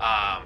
Um,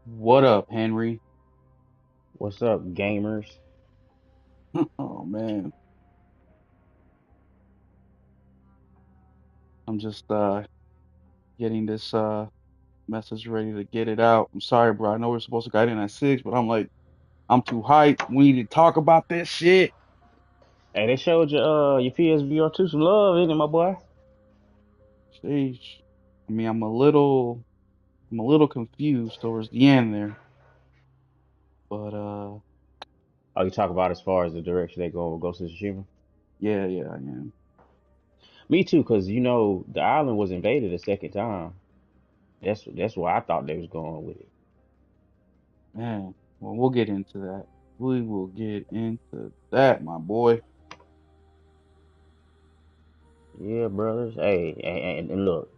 What up, Henry? What's up, gamers? Oh man, I'm just getting this message ready to get it out. I'm sorry, bro. I know we're supposed to get in at 6, but I'm like, I'm too hyped. We need to talk about this shit. Hey, they showed your PSVR 2 some love, ain't it, my boy? Sheesh. I mean, I'm a little confused towards the end there, but Oh, you talk about as far as the direction they go with Ghost of Tsushima? yeah, yeah, I am. Me too, cause the island was invaded a second time. That's where I thought they was going with it. Man, well, we'll get into that. We will get into that, my boy. Yeah, brothers. Hey, and look,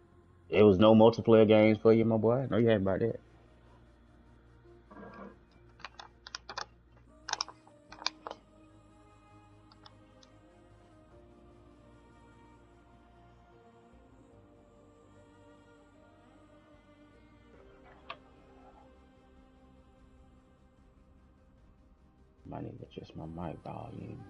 it was no multiplayer games for you, my boy. I know you had about that. Might need to adjust my mic volume.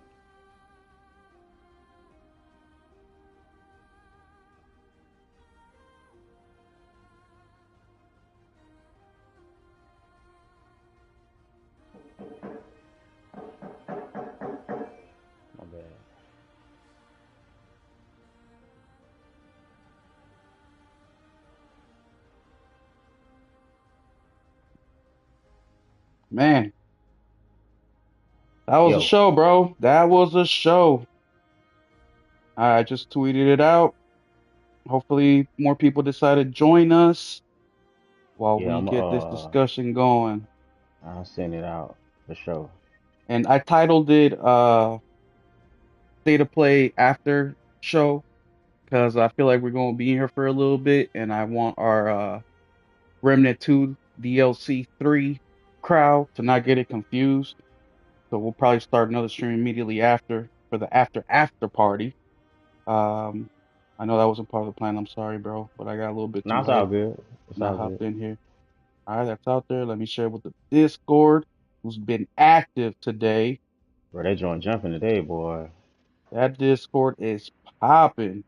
My bad. Man, that was a Yo, show, bro. That was a show. I just tweeted it out. Hopefully, more people decide to join us while yeah, we get this discussion going. I'll send it out for sure. And I titled it State of Play After Show because I feel like we're going to be here for a little bit, and I want our Remnant 2 DLC 3 crowd to not get it confused. So we'll probably start another stream immediately after for the after party. Um, I know that wasn't part of the plan. I'm sorry, bro, but I got a little bit No, too it's all hyped good. It's and I all hopped good. in here. All right, that's out there. Let me share with the Discord, who's been active today. Bro, they joint jumping today, boy. That Discord is popping.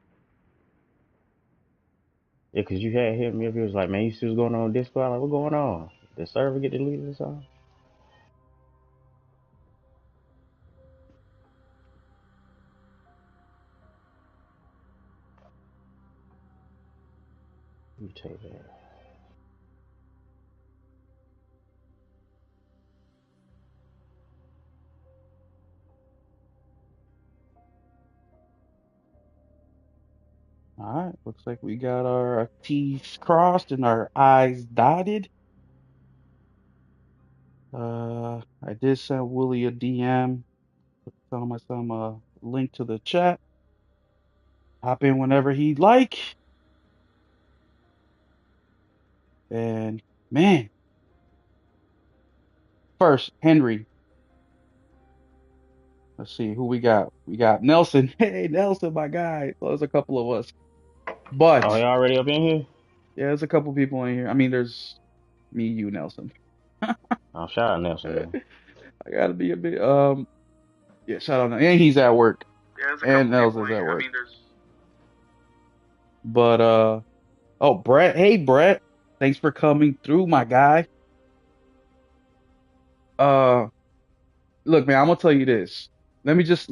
Yeah, cause you had hit me up. He was like, man, you see what's going on Discord? I'm like, what going on? The server get deleted or something? Let me take that. All right, looks like we got our T's crossed and our I's dotted. I did send Willie a DM, telling my son a link to the chat. Hop in whenever he'd like. And man, first Henry. Let's see who we got. We got Nelson. Hey, Nelson, my guy. So there's a couple of us, Oh, but he already up in here? yeah, there's a couple people in here. I mean, there's me, you, Nelson. Oh, shout out Nelson, man. I gotta be a bit. Yeah, shout out. And he's at work. Yeah, there's a And couple people Nelson's in at here. I work. mean, there's. But oh, Brett. Hey, Brett. Thanks for coming through, my guy. Uh, look, man. I'm gonna tell you this. Let me just.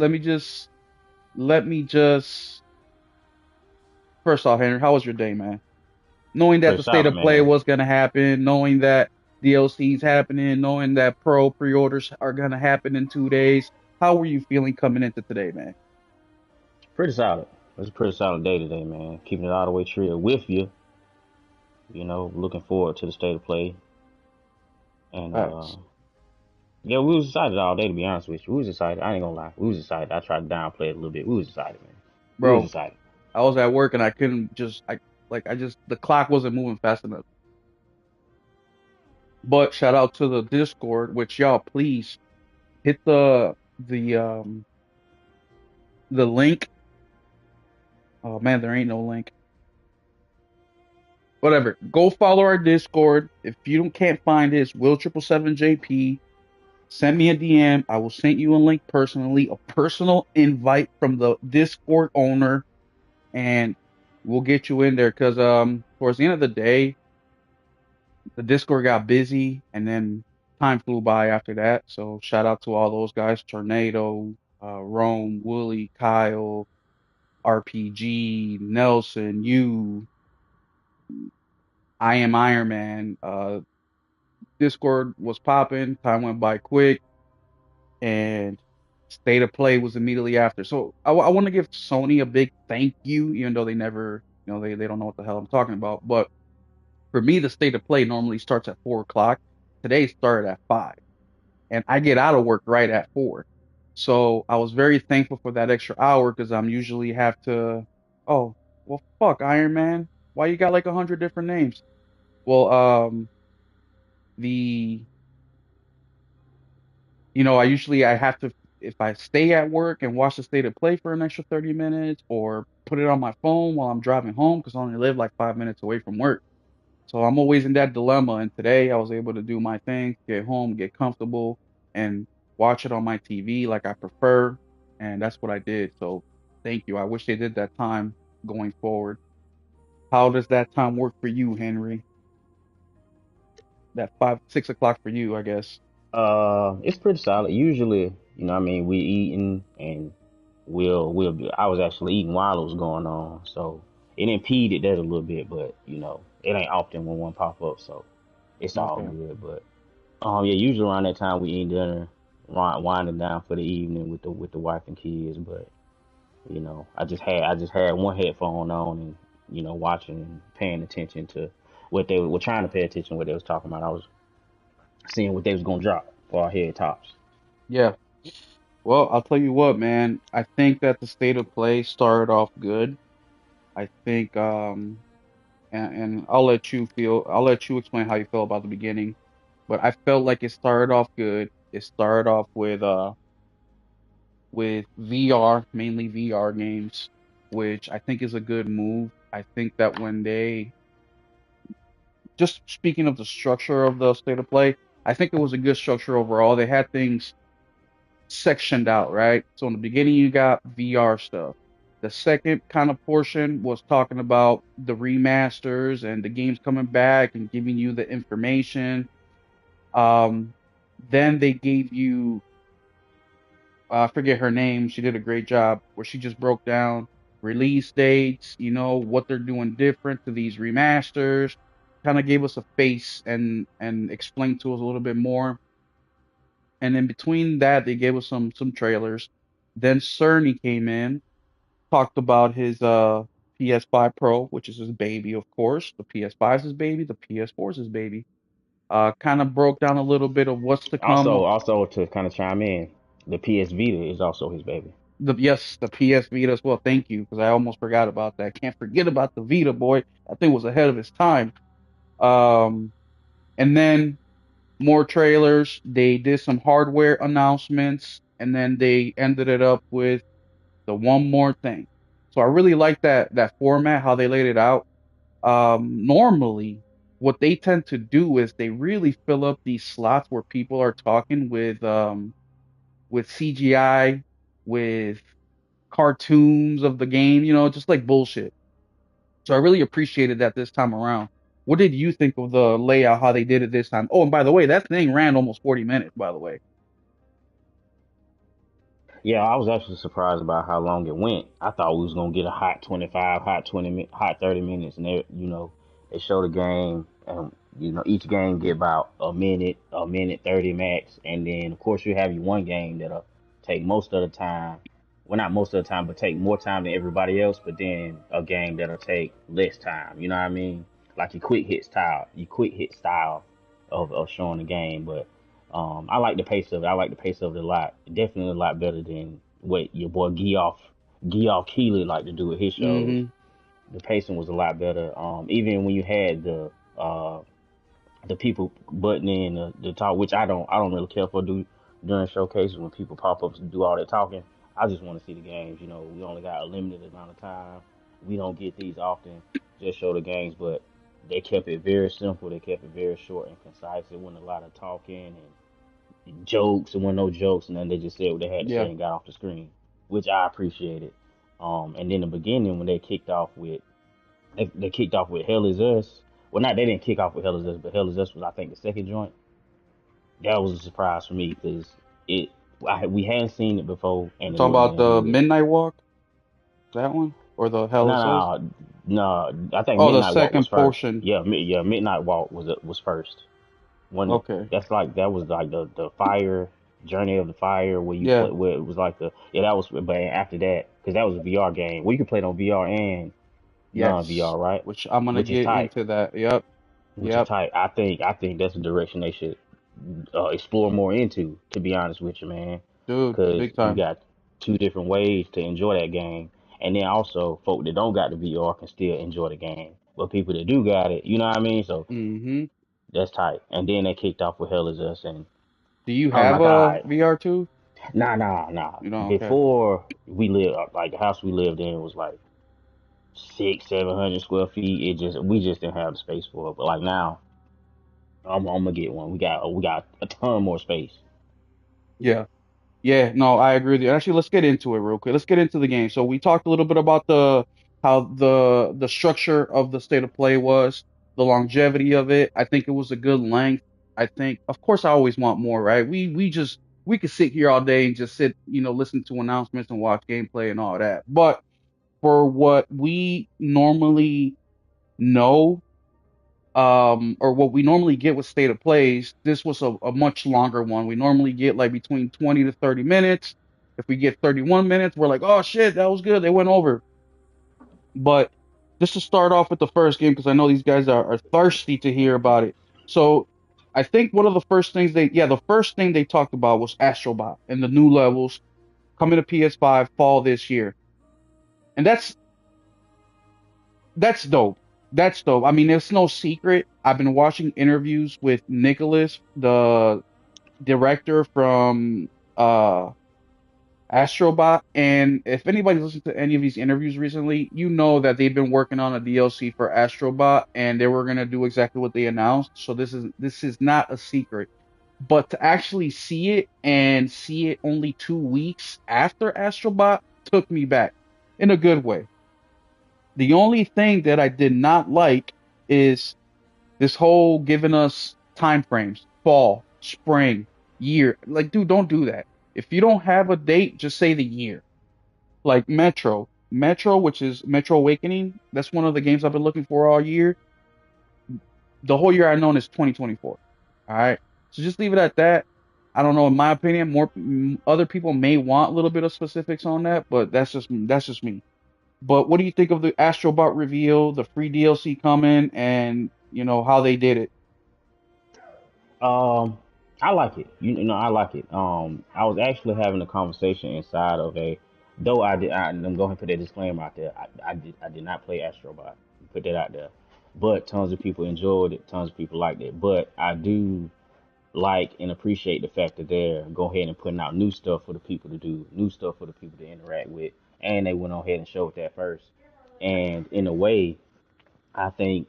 First off, Henry, how was your day, man? Knowing that Pretty the state solid, of play man. was gonna happen, knowing that DLC's happening, knowing that pro pre-orders are gonna happen in 2 days. How were you feeling coming into today, man? Pretty solid. It was a pretty solid day today, man. Keeping it all the way real with you. You know, looking forward to the state of play. And Facts. yeah, we was excited all day, to be honest with you. We was excited. I ain't gonna lie. We was excited. I tried to downplay it a little bit. We was excited, man. We was Bro, excited. I was at work and I couldn't just I just the clock wasn't moving fast enough. But shout out to the Discord, which y'all please hit the link. Oh man, there ain't no link. Whatever. Go follow our Discord. If you can't find it, it's Will777JP. Send me a DM. I will send you a link personally, a personal invite from the Discord owner, and we'll get you in there. Cause towards the end of the day, the Discord got busy, and then time flew by after that. So shout out to all those guys: Tornado, Rome, Wooly, Kyle, RPG, Nelson, you, I am Iron Man. Discord was popping. Time went by quick, and State of Play was immediately after. So I want to give Sony a big thank you, even though they never, they don't know what the hell I'm talking about. But for me, the State of Play normally starts at 4 o'clock. Today started at 5, and I get out of work right at 4. So I was very thankful for that extra hour because I'm usually have to. Oh, well, fuck, Iron Man. Why you got like 100 different names? Well, the I have to, if I stay at work and watch the State of Play for an extra 30 minutes or put it on my phone while I'm driving home because I only live like 5 minutes away from work. So I'm always in that dilemma. And today I was able to do my thing, get home, get comfortable, and watch it on my TV like I prefer. And that's what I did. So thank you. I wish they did that time going forward. How does that time work for you, Henry? That 5, 6 o'clock for you, I guess. It's pretty solid. Usually, you know, what I mean, we eating and we'll be. I was actually eating while it was going on, so it impeded that a little bit. But you know, it ain't often when one pop up, so it's all Okay. good. But Yeah, usually around that time we eat dinner, winding down for the evening with the wife and kids. But I just had one headphone on and watching and paying attention to what they were trying to pay attention to what they was talking about. I was seeing what they was gonna drop for our head tops. Yeah. Well, I'll tell you what, man. I think that the state of play started off good. I think, and I'll let you explain how you feel about the beginning. But I felt like it started off good. It started off with VR, mainly VR games, which I think is a good move. I think that when they just speaking of the structure of the state of play, I think it was a good structure overall. They had things sectioned out, right? So in the beginning, you got VR stuff. The second kind of portion was talking about the remasters and the games coming back and giving you the information. Um, then they gave you, I forget her name. She did a great job where she just broke down release dates, what they're doing different to these remasters, kind of gave us a face and explained to us a little bit more. And in between that, they gave us some trailers. Then Cerny came in, talked about his PS5 Pro, which is his baby, of course. The PS5 is his baby, the PS4 is his baby. Kind of broke down a little bit of what's to come. Also to kind of chime in, the PS Vita is also his baby. The PS Vita as well. Thank you, because I almost forgot about that. Can't forget about the Vita, boy. That thing was ahead of its time. Um, and then more trailers. They did some hardware announcements, and then they ended it up with the one more thing. So I really like that format, how they laid it out. Normally, what they tend to do is they really fill up these slots where people are talking with CGI, with cartoons of the game, just like bullshit. So I really appreciated that this time around. What did you think of the layout, how they did it this time? Oh, and by the way, that thing ran almost 40 minutes, by the way. Yeah, I was actually surprised about how long it went. I thought we was gonna get a hot 25, hot hot 30 minutes, and they show the game, and each game get about a minute 30 max, and then of course you have your one game that'll take most of the time. Well, not most of the time, but take more time than everybody else. But then a game that'll take less time. You know what I mean? Like your quick hit style of showing the game, but. I like the pace of it. I like the pace of it a lot. Definitely a lot better than what your boy Geoff Keighley like to do with his shows. Hmm. The pacing was a lot better. Even when you had the people butting in the talk, which I don't really care for do during showcases when people pop up to do all that talking. I just want to see the games. We only got a limited amount of time. We don't get these often. Just show the games, but they kept it very simple. They kept it very short and concise. It wasn't a lot of talking and jokes. It wasn't no jokes, and then they just said what they had to say Yeah. and got off the screen, which I appreciated. And then the beginning when they kicked off with Hell Is Us. Well, not they didn't kick off with Hell Is Us, but Hell Is Us was I think the second joint. That was a surprise for me because it we hadn't seen it before and You it talking looked about damn the good. Midnight Walk? That one? Or the Hell No, Is Us? no, no. I think Oh, the Midnight Walk was second first. portion. Yeah, Midnight Walk was first. When it Okay. that was like the fire journey of the fire where you play Yeah. where it was like the yeah that was but after that because that was a VR game where you can play it on VR and non Yes. VR right, Which I'm gonna which is get tight, into that. Yep. which is Yep. tight. I think that's the direction they should explore more into. To be honest with you, man, Dude, because big you time. got two different ways to enjoy that game, and then also folk that don't got the VR can still enjoy the game, but people that do got it, you know what I mean? So Mm-hmm. that's tight. And then they kicked off with Hell Is Us and. Do you Oh my have a God. VR too? Nah. You know, okay. Before we lived, like the house we lived in was like 700 square feet. We just didn't have the space for it. But like now, I'm gonna get one. We got a ton more space. Yeah. Yeah, no, I agree with you. Actually, let's get into it real quick. Let's get into the game. So we talked a little bit about the how the structure of the state of play was, the longevity of it. I think it was a good length. I think, of course, I always want more, right? We could sit here all day and just sit, listen to announcements and watch gameplay and all that. But for what we normally know, or what we normally get with state of plays. This was a much longer one. We normally get like between 20 to 30 minutes. If we get 31 minutes, we're like, oh shit, that was good. They went over. But just to start off with the first game, because I know these guys are thirsty to hear about it. So I think one of the first things the first thing they talked about was Astrobot and the new levels coming to PS5 fall this year. And that's dope. That's dope. I mean, it's no secret. I've been watching interviews with Nicholas, the director from Astrobot, and if anybody's listened to any of these interviews recently, you know that they've been working on a DLC for Astrobot, and they were gonna do exactly what they announced. So this is not a secret. But to actually see it and see it only 2 weeks after Astrobot took me back in a good way. The only thing that I did not like is this whole giving us time frames, fall, spring, year. Like, dude, don't do that. If you don't have a date, just say the year. Like Metro, which is Metro Awakening. That's one of the games I've been looking for all year. The whole year I known is 2024. All right, so just leave it at that. I don't know. In my opinion, other people may want a little bit of specifics on that, but that's just me. But what do you think of the Astrobot reveal, the free DLC coming, and how they did it? Um, I like it. You know, I like it. I was actually having a conversation inside of a, though I did. I'm going to put that disclaimer out there. I did not play Astrobot. Put that out there. But tons of people enjoyed it. Tons of people liked it. But I do like and appreciate the fact that they're go ahead and putting out new stuff for the people to do, new stuff for the people to interact with, and they went on ahead and showed that first. And in a way, I think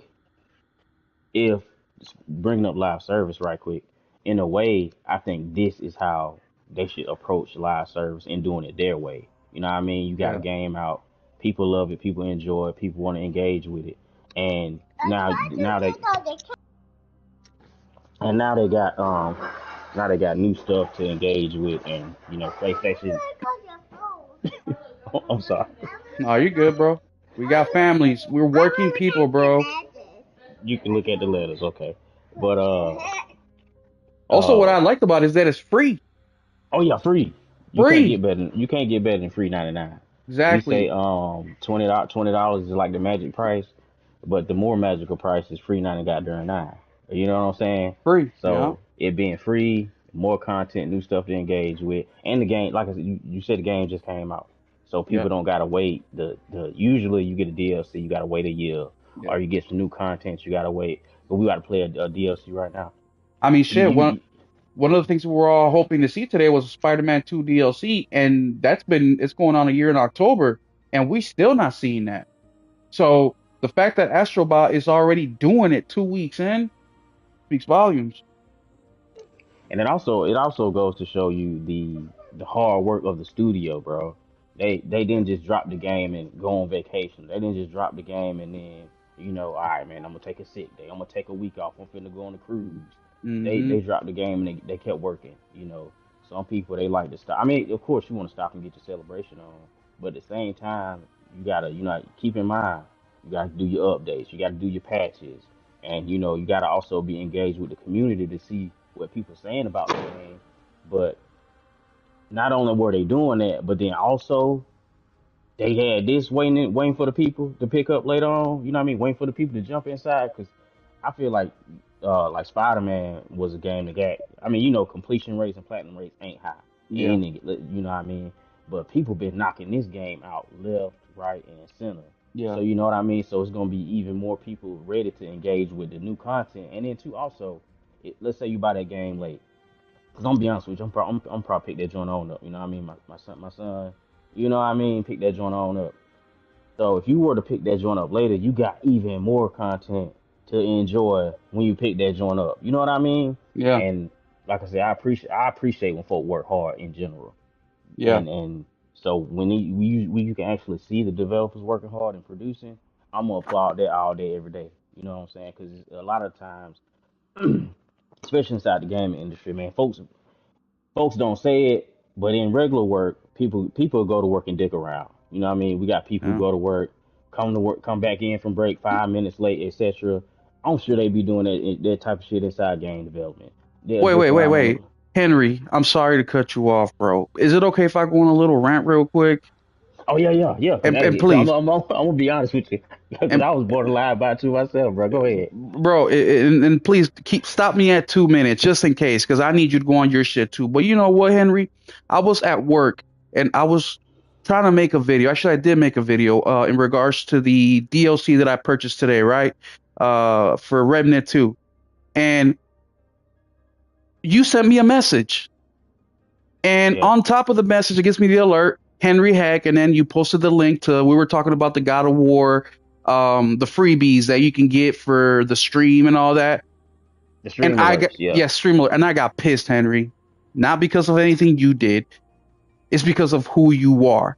if bringing up live service right quick, in a way, I think this is how they should approach live service and doing it their way. You know what I mean? You got a Yeah. game out, people love it, people enjoy it, people want to engage with it, and now they got now they got new stuff to engage with, and you know PlayStation. I'm sorry. No, you're good, bro. We got families. We're working people, bro. You can look at the letters, okay? But Also, what uh I liked about it is that it's free. oh yeah, free. Free. You can't get better than free 99. We say Exactly. $20 is like the magic price, but the more magical price is free 99 got during 9. You know what I'm saying? Free. Yeah. So it being free, more content, new stuff to engage with, and the game, like I said, you said the game just came out, so Yeah. people don't gotta wait. The usually you get a DLC, you gotta wait a year, Yeah. or you get some new content, you gotta wait. But we gotta play a DLC right now. I mean, You, shit. One you, one of the things we were all hoping to see today was a Spider-Man 2 DLC, and it's going on a year in October, and we still not seeing that. So the fact that Astrobot is already doing it 2 weeks in speaks volumes. And it also goes to show you the hard work of the studio, bro. They didn't just drop the game and go on vacation. They didn't just drop the game and then all right, man, I'm gonna take a sick day. I'm gonna take a week off. I'm finna go on a cruise. Hmm. They dropped the game and they kept working. Some people they like to stop. I mean, of course you want to stop and get your celebration on, but at the same time you gotta keep in mind you gotta do your updates. You gotta do your patches, and you gotta also be engaged with the community to see what people saying about the game. But not only were they doing that, but then also they had this waiting for the people to pick up later on. You know what I mean? Waiting for the people to jump inside because I feel like Spider Man was a game that got. I mean, completion rates and platinum rates ain't high. Yeah. And you know what I mean? But people been knocking this game out left, right, and center. So Yeah. you know what I mean? So it's gonna be even more people ready to engage with the new content. And then too, also, let's say you buy that game late. Cause I'm gonna be honest with you, I'm probably pick that joint on up. You know what I mean? My son, you know what I mean? Pick that joint on up. So if you were to pick that joint up later, you got even more content to enjoy when you pick that joint up. You know what I mean? Yeah. And like I said, I appreciate when folk work hard in general. Yeah. And so when you can actually see the developers working hard and producing, I'm gonna applaud that all day every day. You know what I'm saying? Because a lot of times, especially inside the gaming industry, man, folks don't say it, but in regular work, people go to work and dick around. You know what I mean? We got people who Yeah. go to work, come back in from break 5 minutes late, etc. I'm sure they be doing that type of shit inside game development. They'll Wait, joke wait, wait, around on the. wait. Henry, I'm sorry to cut you off, bro. Is it okay if I go on a little rant real quick? Oh yeah, yeah, yeah. Cause, And hey, 'cause please, I'm gonna be honest with you, because and I was borderline about to myself, bro. Go ahead. bro, and please keep stop me at 2 minutes just in case, because I need you to go on your shit too. But you know what, Henry? I was at work and I was trying to make a video. Actually, I did make a video in regards to the DLC that I purchased today, right? For Remnant 2. And you sent me a message. And Yeah, on top of the message, it gives me the alert, Henry Heck, and then you posted the link to we were talking about the God of War, the freebies that you can get for the stream and all that. the And stream I got alerts. Yeah, yes, stream alert, and I got pissed, Henry. Not because of anything you did, it's because of who you are.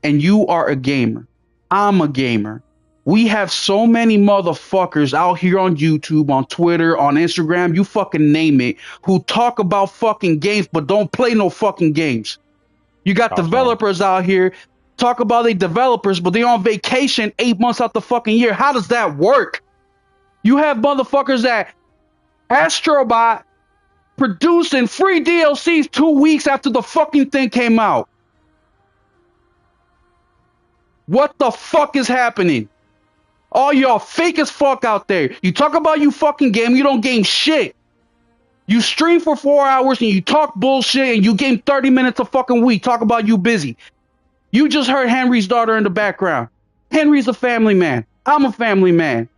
And you are a gamer. I'm a gamer. We have so many motherfuckers out here on YouTube, on Twitter, on Instagram, you fucking name it, who talk about fucking games but don't play no fucking games. You got talk some. developers out here talk about they developers, but they on vacation 8 months out the fucking year. How does that work? You have motherfuckers that Astrobot producing free DLCs 2 weeks after the fucking thing came out. What the fuck is happening? All y'all fake as fuck out there. You talk about you fucking game, you don't game shit. You stream for 4 hours and you talk bullshit and you game 30 minutes a fucking week. Talk about you busy. You just heard Henry's daughter in the background. Henry's a family man. I'm a family man.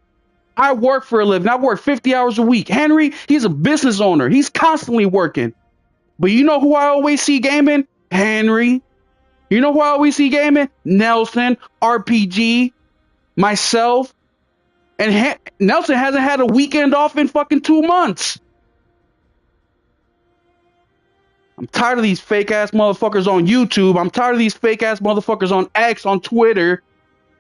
I work for a living. I work 50 hours a week. Henry, he's a business owner. He's constantly working. But you know who I always see gaming? Henry. You know who I always see gaming? Nelson, RPG, myself. And Nelson hasn't had a weekend off in fucking 2 months. I'm tired of these fake ass motherfuckers on YouTube. I'm tired of these fake ass motherfuckers on X, on Twitter,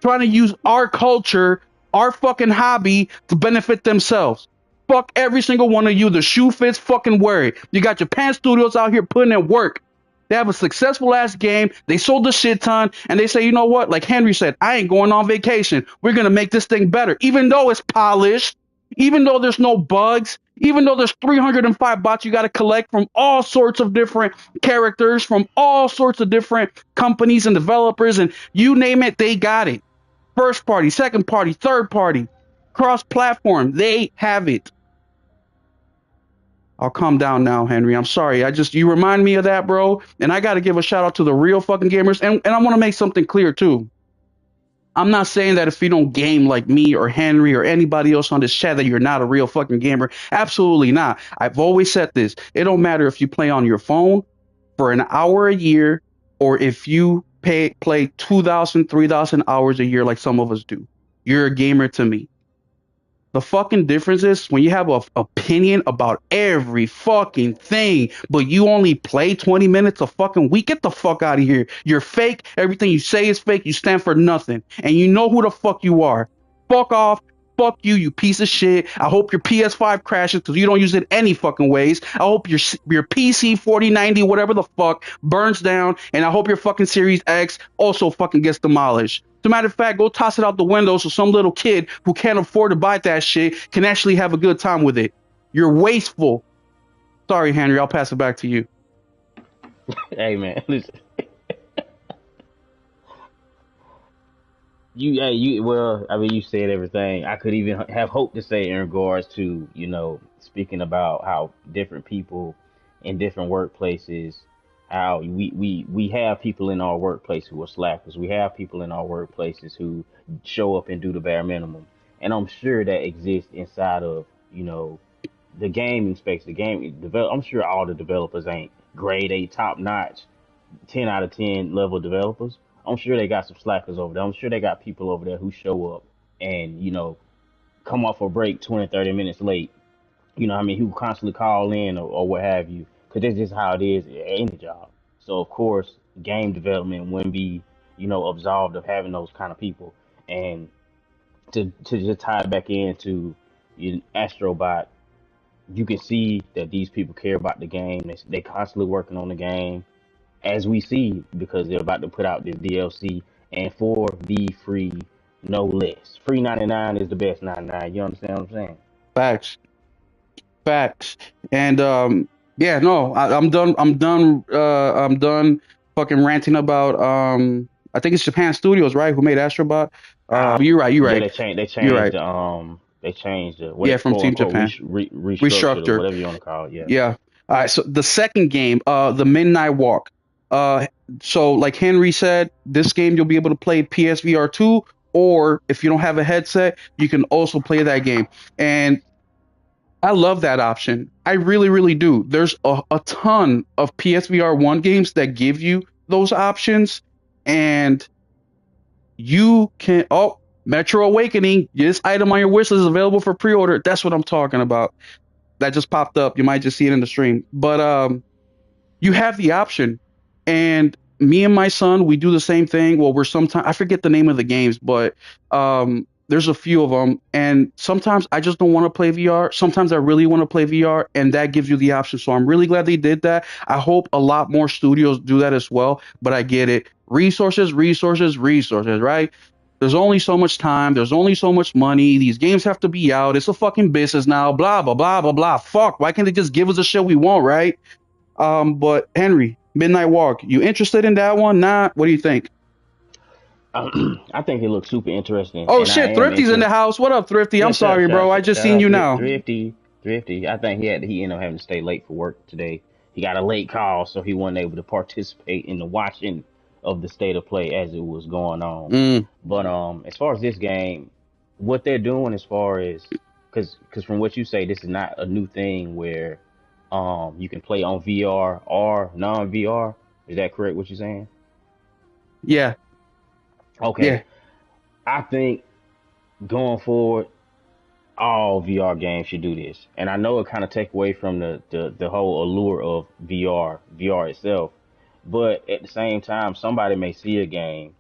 trying to use our culture, our fucking hobby to benefit themselves. Fuck every single one of you. The shoe fits, fucking wear it. You got Japan Studios out here putting in work. They have a successful ass game. They sold a shit ton, and they say, you know what? Like Henry said, I ain't going on vacation. We're gonna make this thing better, even though it's polished, even though there's no bugs, even though there's 305 bots you got to collect from all sorts of different characters, from all sorts of different companies and developers, and you name it, they got it. First party, second party, third party, cross platform. They have it. I'll calm down now, Henry. I'm sorry. You remind me of that, bro. And I got to give a shout out to the real fucking gamers. And I want to make something clear, too. I'm not saying that if you don't game like me or Henry or anybody else on this chat that you're not a real fucking gamer. Absolutely not. I've always said this. It don't matter if you play on your phone for an hour a year or if you play 2,000, 3,000 hours a year like some of us do. You're a gamer to me. The fucking difference is when you have an opinion about every fucking thing, but you only play 20 minutes a fucking week. Get the fuck out of here. You're fake. Everything you say is fake. You stand for nothing. And you know who the fuck you are. Fuck off. Fuck you, you piece of shit. I hope your PS5 crashes because you don't use it any fucking ways. I hope your PC 4090, whatever the fuck, burns down. And I hope your fucking Series X also fucking gets demolished. As a matter of fact, go toss it out the window so some little kid who can't afford to buy that shit can actually have a good time with it. You're wasteful. Sorry, Henry. I'll pass it back to you. Hey man, listen. Well, I mean, you said everything. I could even have hope to say in regards to, speaking about how different people in different workplaces, how we have people in our workplace who are slackers. We have people in our workplaces who show up and do the bare minimum. And I'm sure that exists inside of, the gaming space, the game develop. I'm sure all the developers ain't grade A top notch 10 out of 10 level developers. I'm sure they got some slackers over there. I'm sure they got people over there who show up and, come off a break 20, 30 minutes late. I mean, who constantly call in or what have you. Because that's just how it is in any job. So, of course, game development wouldn't be, absolved of having those kind of people. And to just tie it back into Astrobot, you can see that these people care about the game. They constantly working on the game as we see because they're about to put out this DLC and for the free no less. Free 99 is the best 99. You understand what I'm saying? Facts. Facts. And yeah, no, I'm done. I'm done fucking ranting about I think it's Japan Studios, right? Who made Astrobot? Ah, You're right. You're yeah, right. they You're changed right. the they changed the what Yeah, it from quote Team unquote Japan. restructured or Restructured. whatever you want to call it. Yeah. Yeah. All right. So the second game, the Midnight Walk. Uh, so like Henry said, this game you'll be able to play PSVR 2, or if you don't have a headset, you can also play that game. And I love that option. I really, really do. There's a ton of PSVR 1 games that give you those options, and you can. Oh, Metro Awakening, this item on your wish list is available for pre order. That's what I'm talking about. That just popped up. You might just see it in the stream. But you have the option. And me and my son, we do the same thing. Well, we're sometimes, I forget the name of the games, but there's a few of them. And sometimes I just don't want to play VR. Sometimes I really want to play VR, and that gives you the option. So I'm really glad they did that. I hope a lot more studios do that as well. But I get it. Resources, resources, resources, right? There's only so much time. There's only so much money. These games have to be out. It's a fucking business now. Blah, blah, blah, blah, blah. Fuck. Why can't they just give us the shit we want, right? But Henry, Midnight Walk, you interested in that one? Nah. What do you think? I think it looks super interesting, Oh and I shit, am Thrifty's in the interested. house. What up, Thrifty? I'm Yeah, sorry, bro. I just shout seen out you now. Thrifty. I think he ended up having to stay late for work today. He got a late call, so he wasn't able to participate in the watching of the state of play as it was going on. Mm, But as far as this game, what they're doing as far as because from what you say, this is not a new thing where you can play on VR or non VR. Is that correct? What you're saying? yeah, Okay, yeah, I think going forward all VR games should do this. And I know it kind of take away from the whole allure of VR itself. But at the same time, somebody may see a game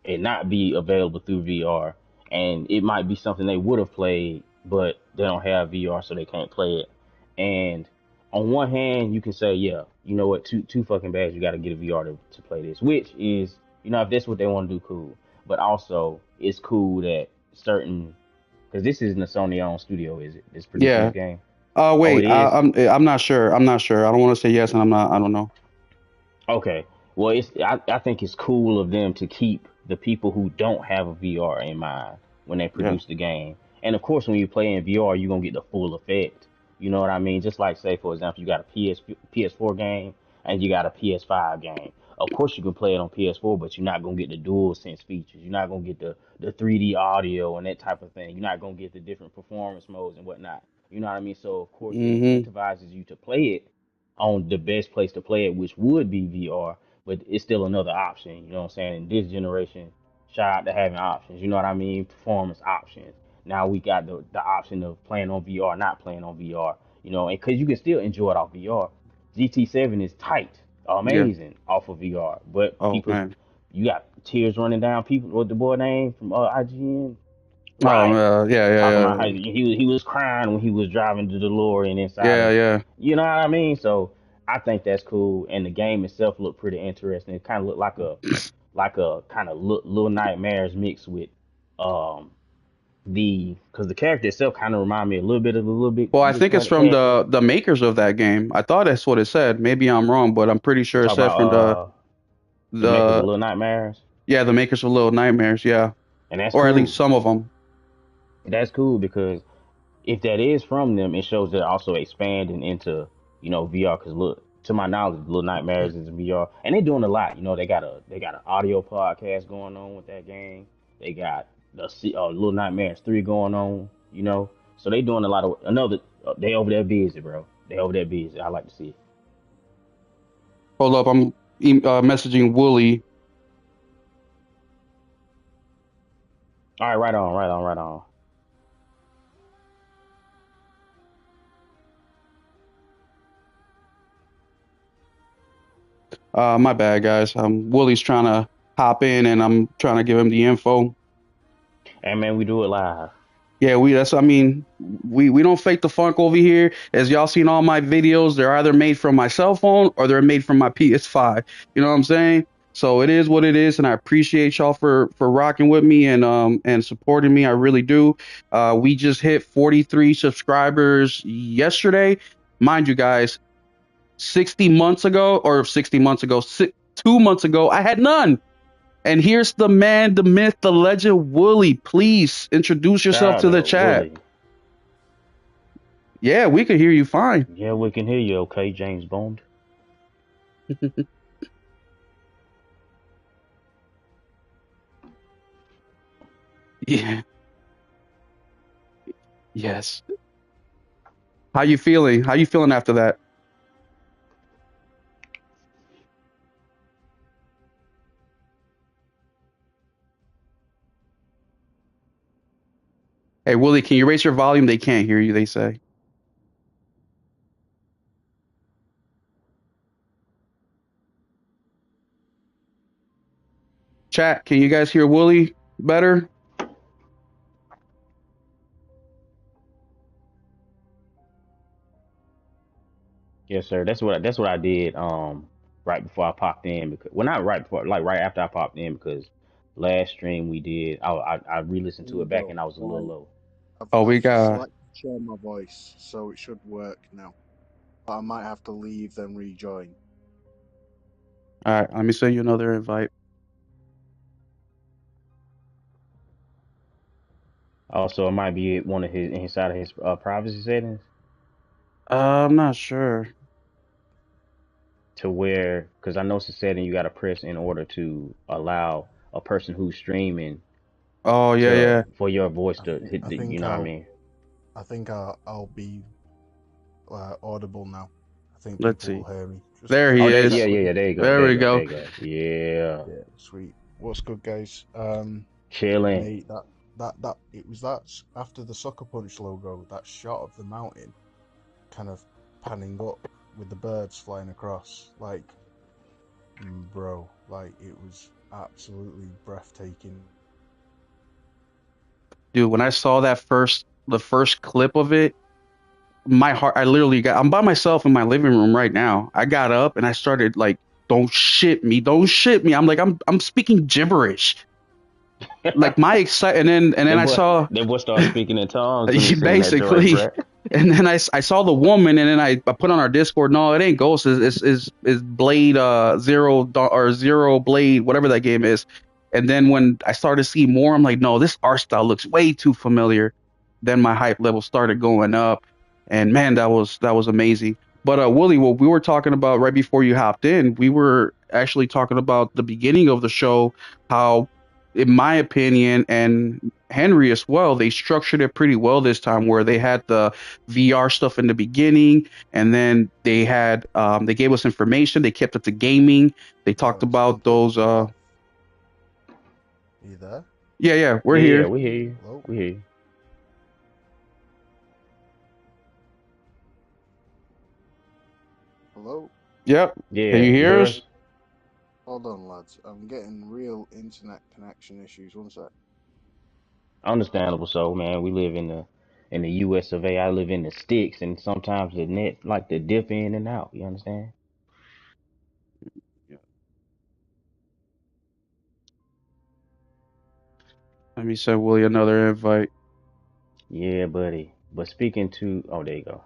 and not be available through VR, and it might be something they would have played, but they don't have VR, so they can't play it. And on one hand, you can say, yeah, you know what, too fucking bad, you got to get a VR to play this, which is, if that's what they want to do, cool. But also, it's cool that certain because this isn't a Sony owned studio, is it? It's producing this yeah. game. Oh, it Wait. is. I'm not sure. I'm not sure. I don't want to say yes, and I'm not. I don't know. Okay. Well, I think it's cool of them to keep the people who don't have a VR in mind when they Yeah, produce the game. And of course, when you play in VR, you're gonna get the full effect. You know what I mean? Just like say, for example, you got a PS4 game and you got a PS5 game. Of course, you can play it on PS4, but you're not gonna get the dual sense features. You're not gonna get the 3D audio and that type of thing. You're not gonna get the different performance modes and whatnot. You know what I mean? So of course, it Mm-hmm. incentivizes you to play it on the best place to play it, which would be VR, but it's still another option. You know what I'm saying? In this generation, shout out to having options. You know what I mean? Performance options. Now we got the option of playing on VR, not playing on VR. And because you can still enjoy it off VR. GT7 is tight, Yeah. amazing off of VR, but Oh people, man. you got tears running down people. What the boy name from IGN? Oh Ryan yeah, talking about yeah, how yeah, he was crying when he was driving the DeLorean inside yeah, of, yeah. you know what I mean? So I think that's cool, and the game itself looked pretty interesting. It kind of looked like a kind of little nightmares mixed with um because the character itself kind of reminded me a little bit of the Well, I Big think it's Planet from character. the makers of that game. I thought that's what it said. Maybe I'm wrong, but I'm pretty You sure it talk said about from the makers of the Little Nightmares, yeah, the makers of Little Nightmares. Yeah, and that's or at cool. least some of them. That's cool because if that is from them, it shows they're also expanding into VR. Because look, to my knowledge, Little Nightmares is VR, and they're doing a lot. They got an audio podcast going on with that game. They got Little Nightmares 3 going on. So they doing a lot of another. They over there busy, bro. They over there busy. I like to see it. Hold up, I'm messaging Wooly. All right, right on, right on, right on. My bad, guys. Wooly's trying to hop in, and I'm trying to give him the info. And man, we do it live. Yeah, I mean, we don't fake the funk over here. As y'all seen all my videos, they're either made from my cell phone or they're made from my PS5. You know what I'm saying? So it is what it is, and I appreciate y'all for rocking with me and supporting me. I really do. We just hit 43 subscribers yesterday, mind you guys. 60 months ago, or 60 months ago, 2 months ago, I had none. And here's the man, the myth, the legend, Wooly. Please introduce yourself Shout to the out, chat. Willie. Yeah, we could hear you fine. Yeah, we can hear you. Okay, James Bond. Yeah. Yes. How you feeling? How you feeling after that? Hey, Wooly, can you raise your volume? They can't hear you, they say. Chat, can you guys hear Wooly better? Yes, sir. That's what I did. Right before I popped in, because well, not right before, like right after I popped in, because last stream we did, I re-listened Here to we it back go. and I was a little Right. low. Oh, we I've got. selected share my voice, so it should work now. But I might have to leave then rejoin. All right, let me send you another invite. Also, it might be one of his inside of his privacy settings I'm not sure. to where, because I know it's a setting you got to press in order to allow a person who's streaming Oh, yeah, to yeah. for your voice I to think hit I the, you think know what I I'll mean? I think I'll be audible now. I think Let's people see. will hear me. There Oh, he there, Chat yeah, is. yeah, with yeah. me. There you go. There There you we go. There go. you go. Yeah, Yeah, sweet. What's good, guys? chilling. Mate, that it was after the sucker punch logo, that shot of the mountain, kind of panning up with the birds flying across, like, bro, like it was absolutely breathtaking. Dude, when I saw the first clip of it, my heart, I'm by myself in my living room right now. I got up and I started like, don't shit me, don't shit me. I'm speaking gibberish. Like my excite, and then That I boy, saw, that boy started speaking in tongues when he seen that joy, basically, bruh. and then I saw the woman, and then I put on our Discord. No, it ain't Ghost. It's Blade or Zero Blade, whatever that game is. And then when I started to see more, I'm like, no, this art style looks way too familiar. Then my hype level started going up, and man, that was amazing. But Wooly, what we were talking about right before you hopped in, we were actually talking about the beginning of the show, how, in my opinion, and Henry as well, they structured it pretty well this time, where they had the VR stuff in the beginning, and then they gave us information. They kept it to gaming. They talked Alex, I about think you're those. cutting off. Are you there? Yeah, yeah, we're Yeah, yeah, here. we hear you. Hello? We hear you. Hello? Yep. Can Yeah, you you hear hear us? us? Hold on, lads. I'm getting real internet connection issues. One sec. Understandable. So, man, we live in the U.S. of A. I live in the sticks, and sometimes the net like to dip in and out. You understand? Yeah. Let me send Willie another invite. Yeah, buddy. But speaking to, oh, there you go.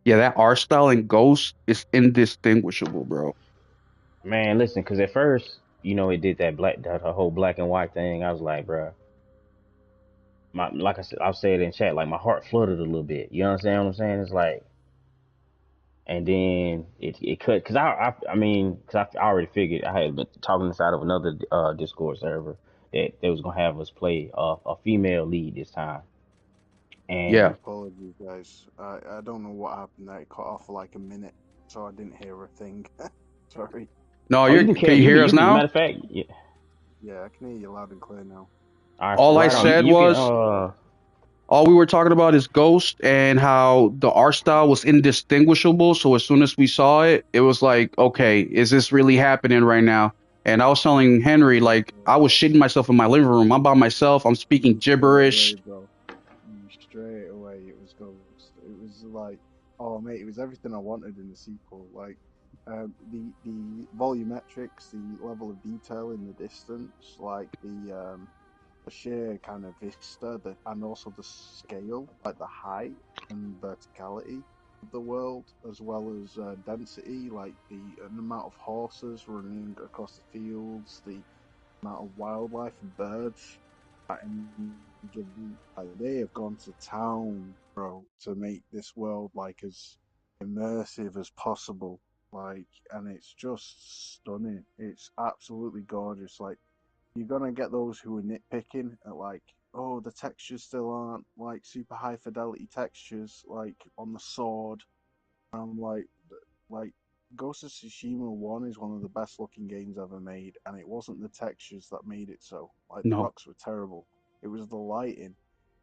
Yeah, that art style in Ghost is indistinguishable, bro. Man, listen, because at first, it did that whole black and white thing. I was like, bruh, like I said, I'll say it in chat, like my heart fluttered a little bit. You understand what I'm saying? It's like, and then it cut because I mean because I already figured I had been talking inside of another Discord server that they was gonna have us play a female lead this time, Yeah. and Apologies, guys. I don't know what happened there. It cut off for like a minute, so I didn't hear a thing. Sorry. No, oh, can you hear us matter now? of fact, yeah, Yeah, I can hear you loud and clear now. all right, All I right on, said you can was all we were talking about is Ghost and how the art style was indistinguishable. So as soon as we saw it, it was like, okay, is this really happening right now? And I was telling Henry, like, I was shitting myself in my living room. I'm by myself. I'm speaking Straight away, gibberish. bro. Straight away, it was Ghost. It was like, oh mate, it was everything I wanted in the sequel. Like, the volumetrics, the level of detail in the distance, like the sheer kind of vista, and also the scale, like the height and verticality of the world, as well as density, like the amount of horses running across the fields, the amount of wildlife and birds. And like, they have gone to town, bro, to make this world like as immersive as possible. Like, and it's just stunning. It's absolutely gorgeous. Like, you're gonna get those who are nitpicking at like, oh, the textures still aren't like super high fidelity textures, like on the sword. I'm like Ghost of Tsushima 1 is one of the best looking games ever made, and it wasn't the textures that made it so. Like, the No, rocks were terrible. It was the lighting.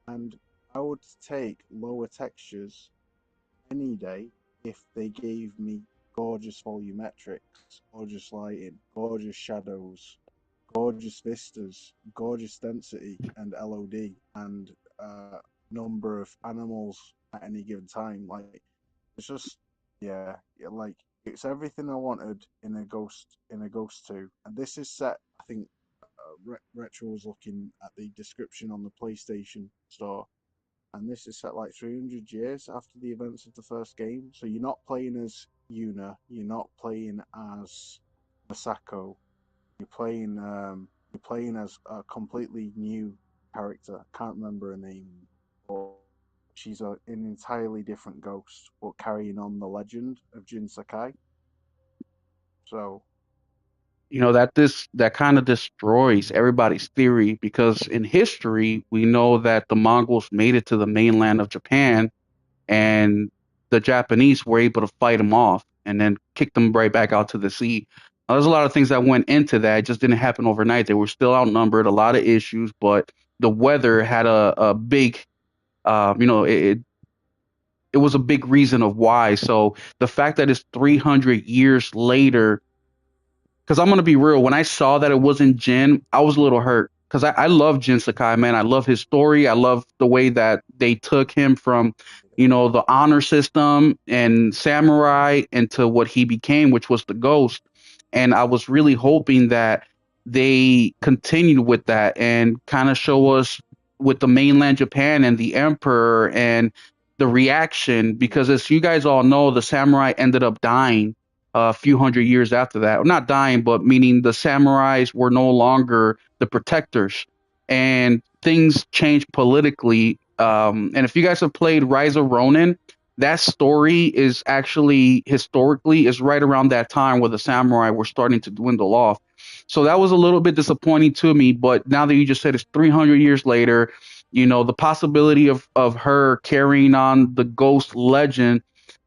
And I would take lower textures any day if they gave me gorgeous volumetrics, gorgeous lighting, gorgeous shadows, gorgeous vistas, gorgeous density and LOD, and number of animals at any given time. Like, it's just, yeah, like it's everything I wanted in a Ghost 2. And this is set, I think, Retro was looking at the description on the PlayStation Store, and this is set like 300 years after the events of the first game. So you're not playing as Yuna, you're not playing as Masako, you're playing as a completely new character. I can't remember her name, but she's an entirely different ghost, but carrying on the legend of Jin Sakai. So, that kind of destroys everybody's theory because in history we know that the Mongols made it to the mainland of Japan and the Japanese were able to fight them off and then kick them right back out to the sea. Now, there's a lot of things that went into that. It just didn't happen overnight. They were still outnumbered, a lot of issues, but the weather had a big, it was a big reason of why. So the fact that it's 300 years later, because I'm gonna be real, when I saw that it wasn't Jin, I was a little hurt because I love Jin Sakai, man. I love his story. I love the way that they took him from, the honor system and samurai into what he became, which was the ghost. And I was really hoping that they continued with that and kind of show us with the mainland Japan and the emperor and the reaction, because as you guys all know, the samurai ended up dying a few hundred years after that. Well, not dying, but meaning the samurais were no longer the protectors, and things changed politically. And if you guys have played Rise of Ronin, that story is actually historically is right around that time where the samurai were starting to dwindle off. So that was a little bit disappointing to me. But now that you just said it's 300 years later, the possibility of her carrying on the ghost legend,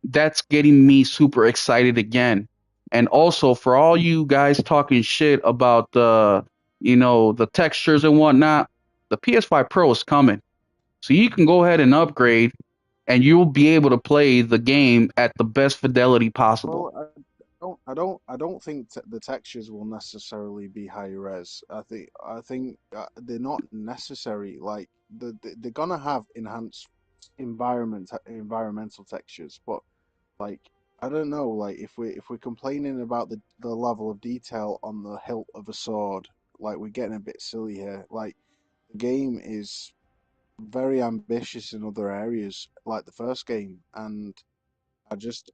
that's getting me super excited again. And also for all you guys talking shit about the textures and whatnot, the PS5 Pro is coming. So you can go ahead and upgrade and you'll be able to play the game at the best fidelity possible. well, I don't think the textures will necessarily be high res. I think they're not necessary. Like, they're gonna have enhanced environmental textures, but like, I don't know. Like, if we're complaining about the level of detail on the hilt of a sword, like, we're getting a bit silly here. Like, the game is very ambitious in other areas, like the first game, and I just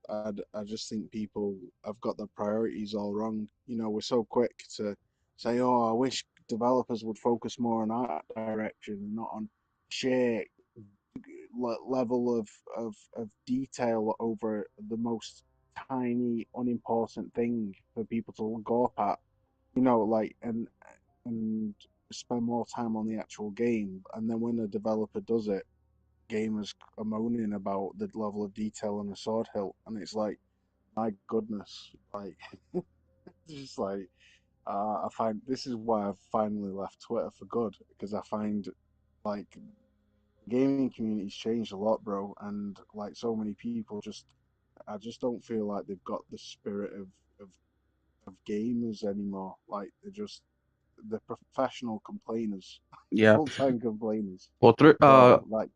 think people have got their priorities all wrong. We're so quick to say, "Oh, I wish developers would focus more on art direction and not on sheer level of detail over the most tiny, unimportant thing for people to go up at." Like, and spend more time on the actual game. And then when a developer does it, gamers are moaning about the level of detail on the sword hilt, and it's like, my goodness, like, it's just like, I find this is why I've finally left Twitter for good, because I find, like, the gaming community's changed a lot, bro, and like, so many people I just don't feel like they've got the spirit of of gamers anymore. Like they're professional complainers, Yeah. full-time complainers. Well, So like,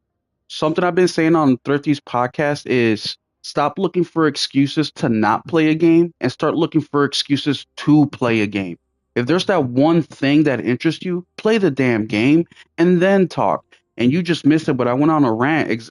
something I've been saying on Thrifty's podcast is stop looking for excuses to not play a game and start looking for excuses to play a game. If there's that one thing that interests you, play the damn game and then talk. And you just missed it, but I went on a rant.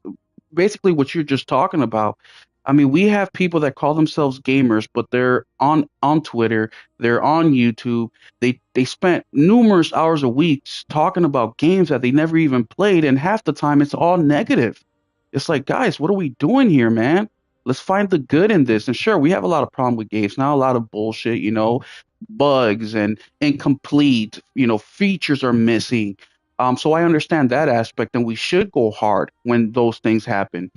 Basically, what you're just talking about. I mean, we have people that call themselves gamers, but they're on Twitter, they're on YouTube. They spent numerous hours a week talking about games that they never even played, and half the time it's all negative. It's like, guys, what are we doing here, man? Let's find the good in this. And sure, we have a lot of problem with games now, a lot of bullshit, bugs and incomplete, features are missing. So I understand that aspect, and we should go hard when those things happen.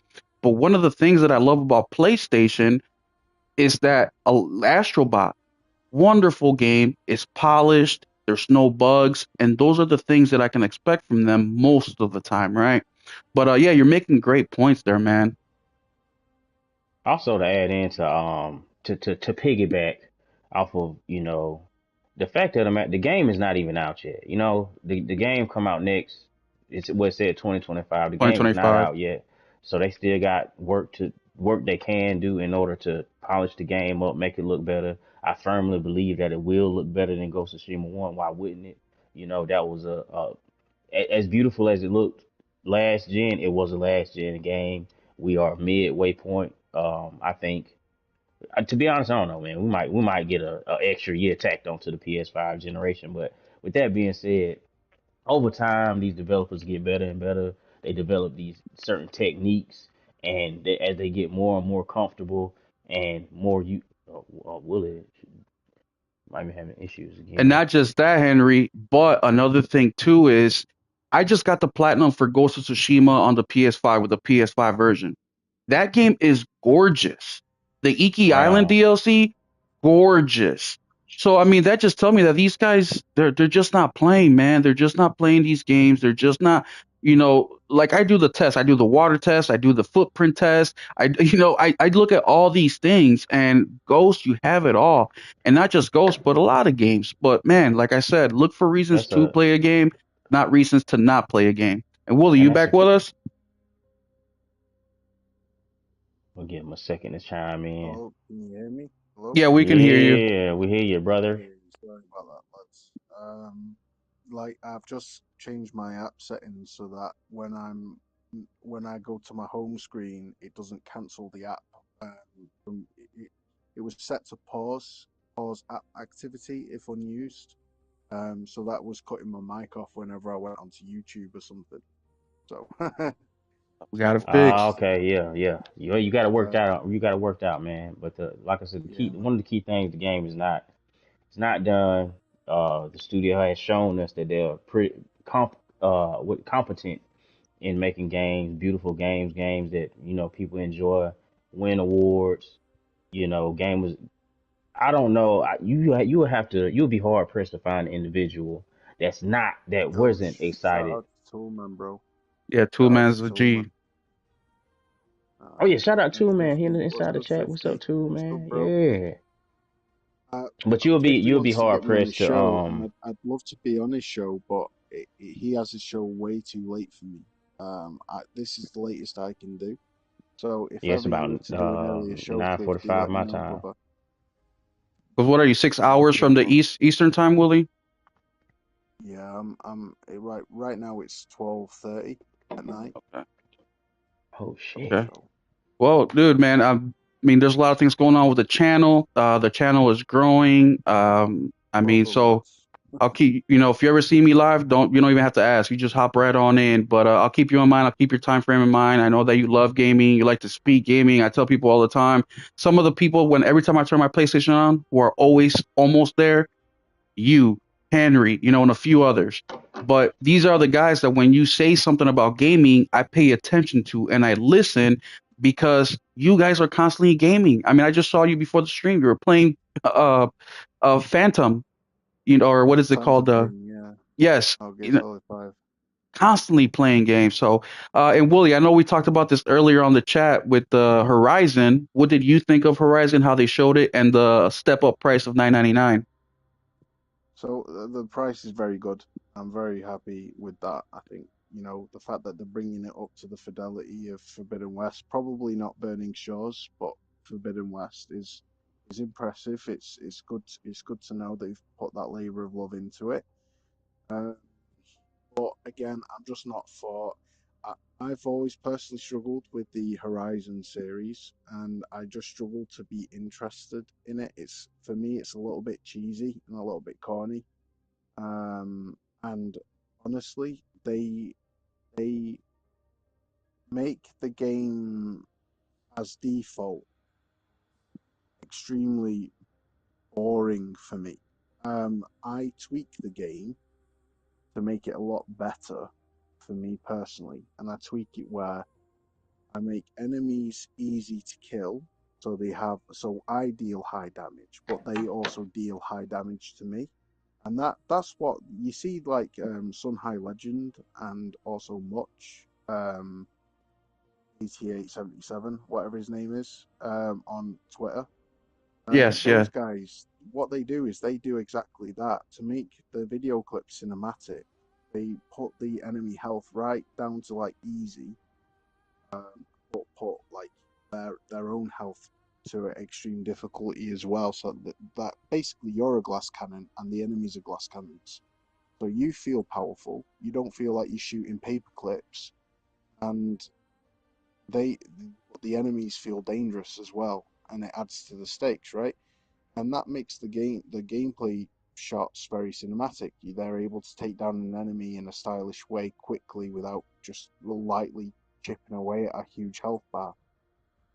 But one of the things that I love about PlayStation is that Astrobot, wonderful game, is polished, there's no bugs, and those are the things that I can expect from them most of the time, right? But yeah, you're making great points there, man. Also to add into to piggyback off of the fact that the game is not even out yet. The game come out next. It's what it said 2025. The game is not 2025. out yet, so they still got work they can do in order to polish the game up, make it look better. I firmly believe that it will look better than Ghost of Tsushima 1. Why wouldn't it? That was as beautiful as it looked last gen. It was a last gen game. We are midway point. I think, to be honest, I don't know, man. We might get a extra year tacked onto the PS5 generation. But with that being said, over time these developers get better and better. They develop these certain techniques, and as they get more and more comfortable and more you, will it might be having issues And again. not just that, Henry, but another thing too is I just got the platinum for Ghost of Tsushima on the PS5 with the PS5 version. That game is gorgeous. The Iki Island Wow, DLC, gorgeous. So I mean, that just tells me that these guys they're just not playing, man. They're just not playing these games. They're just not, like I do the test. I do the water test. I do the footprint test. I look at all these things, and Ghost, you have it all, and not just Ghost, but a lot of games. But man, like I said, look for reasons that's to a play a game, not reasons to not play a game. And Willie, and you that's back a. with us? We'll give him a second to chime in. hello, can you hear me? Hello. Yeah, we can hear you. Yeah, we hear you, brother. Hey, sorry about that, lads. Like I've just changed my app settings so that when I go to my home screen, it doesn't cancel the app. It was set to pause app activity if unused. So that was cutting my mic off whenever I went onto YouTube or something. So, We got it Ah, fixed. okay, yeah, yeah. You got to work uh, that out. You got to work that out, man. But like I said, yeah, one of the key things the game is not it's not done. The studio has shown us that they're pretty competent in making games, beautiful games that people enjoy, win awards. Gamers. I don't know. You would have to. You would be hard pressed to find an individual that Yo, wasn't shout excited. out to Toolman, bro. Yeah, Two Shout out Man's to a G. Toolman. Oh yeah, shout out to What's man. He in good? the What's inside the good, chat. What's up, 50? too, What's good, man? bro? Yeah. Uh, But you'll be 50 you'll be wants to hard get me on his pressed to show, and I'd love to be on his show, but he has his show way too late for me. This is the latest I can do. So if yeah, it's ever you about were to do an earlier show, Clifty, 9:45 let me my know, time. brother. Because what are you, 6 hours Yeah, from the man. Eastern time, Willie? Yeah, right now it's 12:30 at night. Okay. Oh shit. Okay. So Well, dude, man, I mean, there's a lot of things going on with the channel. The channel is growing. I mean, welcome, so lads. I'll keep, if you ever see me live, you don't even have to ask. You just hop right on in. But I'll keep you in mind. I'll keep your time frame in mind. I know that you love gaming. You like to speak gaming. I tell people all the time. Some of the people, when every time I turn my PlayStation on, who are always almost there, you, Henry, and a few others. But these are the guys that when you say something about gaming, I pay attention to and I listen because you guys are constantly gaming. I mean, I just saw you before the stream. You were playing Phantom, or what is it called? Phantom Pain, yeah. Yes, Metal Gear Solid 5. constantly playing games. So, and Wooly, I know we talked about this earlier on the chat with Horizon. What did you think of Horizon? How they showed it and the step up price of 9.99? So the price is very good. I'm very happy with that. I think, the fact that they're bringing it up to the fidelity of Forbidden West, probably not Burning Shores, but Forbidden West is impressive. It's good to know they've put that labor of love into it. Uh, but again, I'm just not for. I've always personally struggled with the Horizon series, and I just struggle to be interested in it. It's for me, it's a little bit cheesy and a little bit corny. And honestly, they make the game as default extremely boring for me. I tweak the game to make it a lot better for me personally, and I tweak it where I make enemies easy to kill, so I deal high damage, but they also deal high damage to me. And that's what you see, like Sun High Legend and also Much, 8877, whatever his name is, on Twitter. Yes, Those yeah. guys, what they do is they do exactly that. To make the video clip cinematic, they put the enemy health right down to like easy, but put like their own health to extreme difficulty as well. So that basically you're a glass cannon and the enemies are glass cannons. So you feel powerful. You don't feel like you're shooting paper clips, and they the enemies feel dangerous as well, and it adds to the stakes, right? And that makes the gameplay shots very cinematic. They're able to take down an enemy in a stylish way quickly without just lightly chipping away at a huge health bar.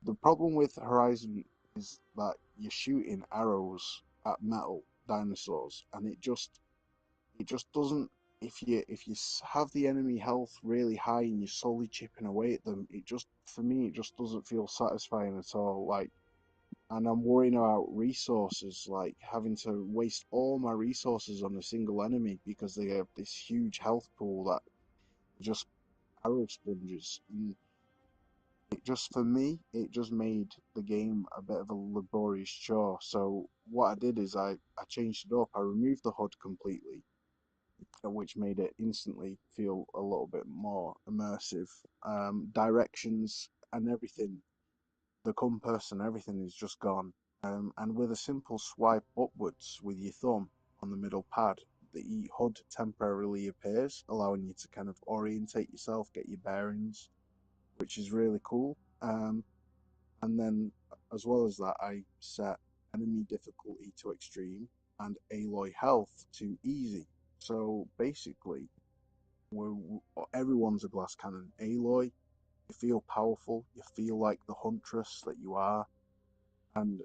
The problem with Horizon is that you're shooting arrows at metal dinosaurs, and it just doesn't. If you have the enemy health really high and you're slowly chipping away at them, it just for me it just doesn't feel satisfying at all. Like, and I'm worrying about resources, like having to waste all my resources on a single enemy because they have this huge health pool that just arrow sponges. And it just for me, it just made the game a bit of a laborious chore. So what I did is I changed it up. I removed the HUD completely, which made it instantly feel a little bit more immersive. Directions and everything, the compass and everything is just gone. And with a simple swipe upwards with your thumb on the middle pad, the HUD temporarily appears, allowing you to kind of orientate yourself, get your bearings, which is really cool. And then, as well as that, I set enemy difficulty to extreme and Aloy health to easy. So basically, we're, everyone's a glass cannon. Aloy, you feel powerful, you feel like the huntress that you are, and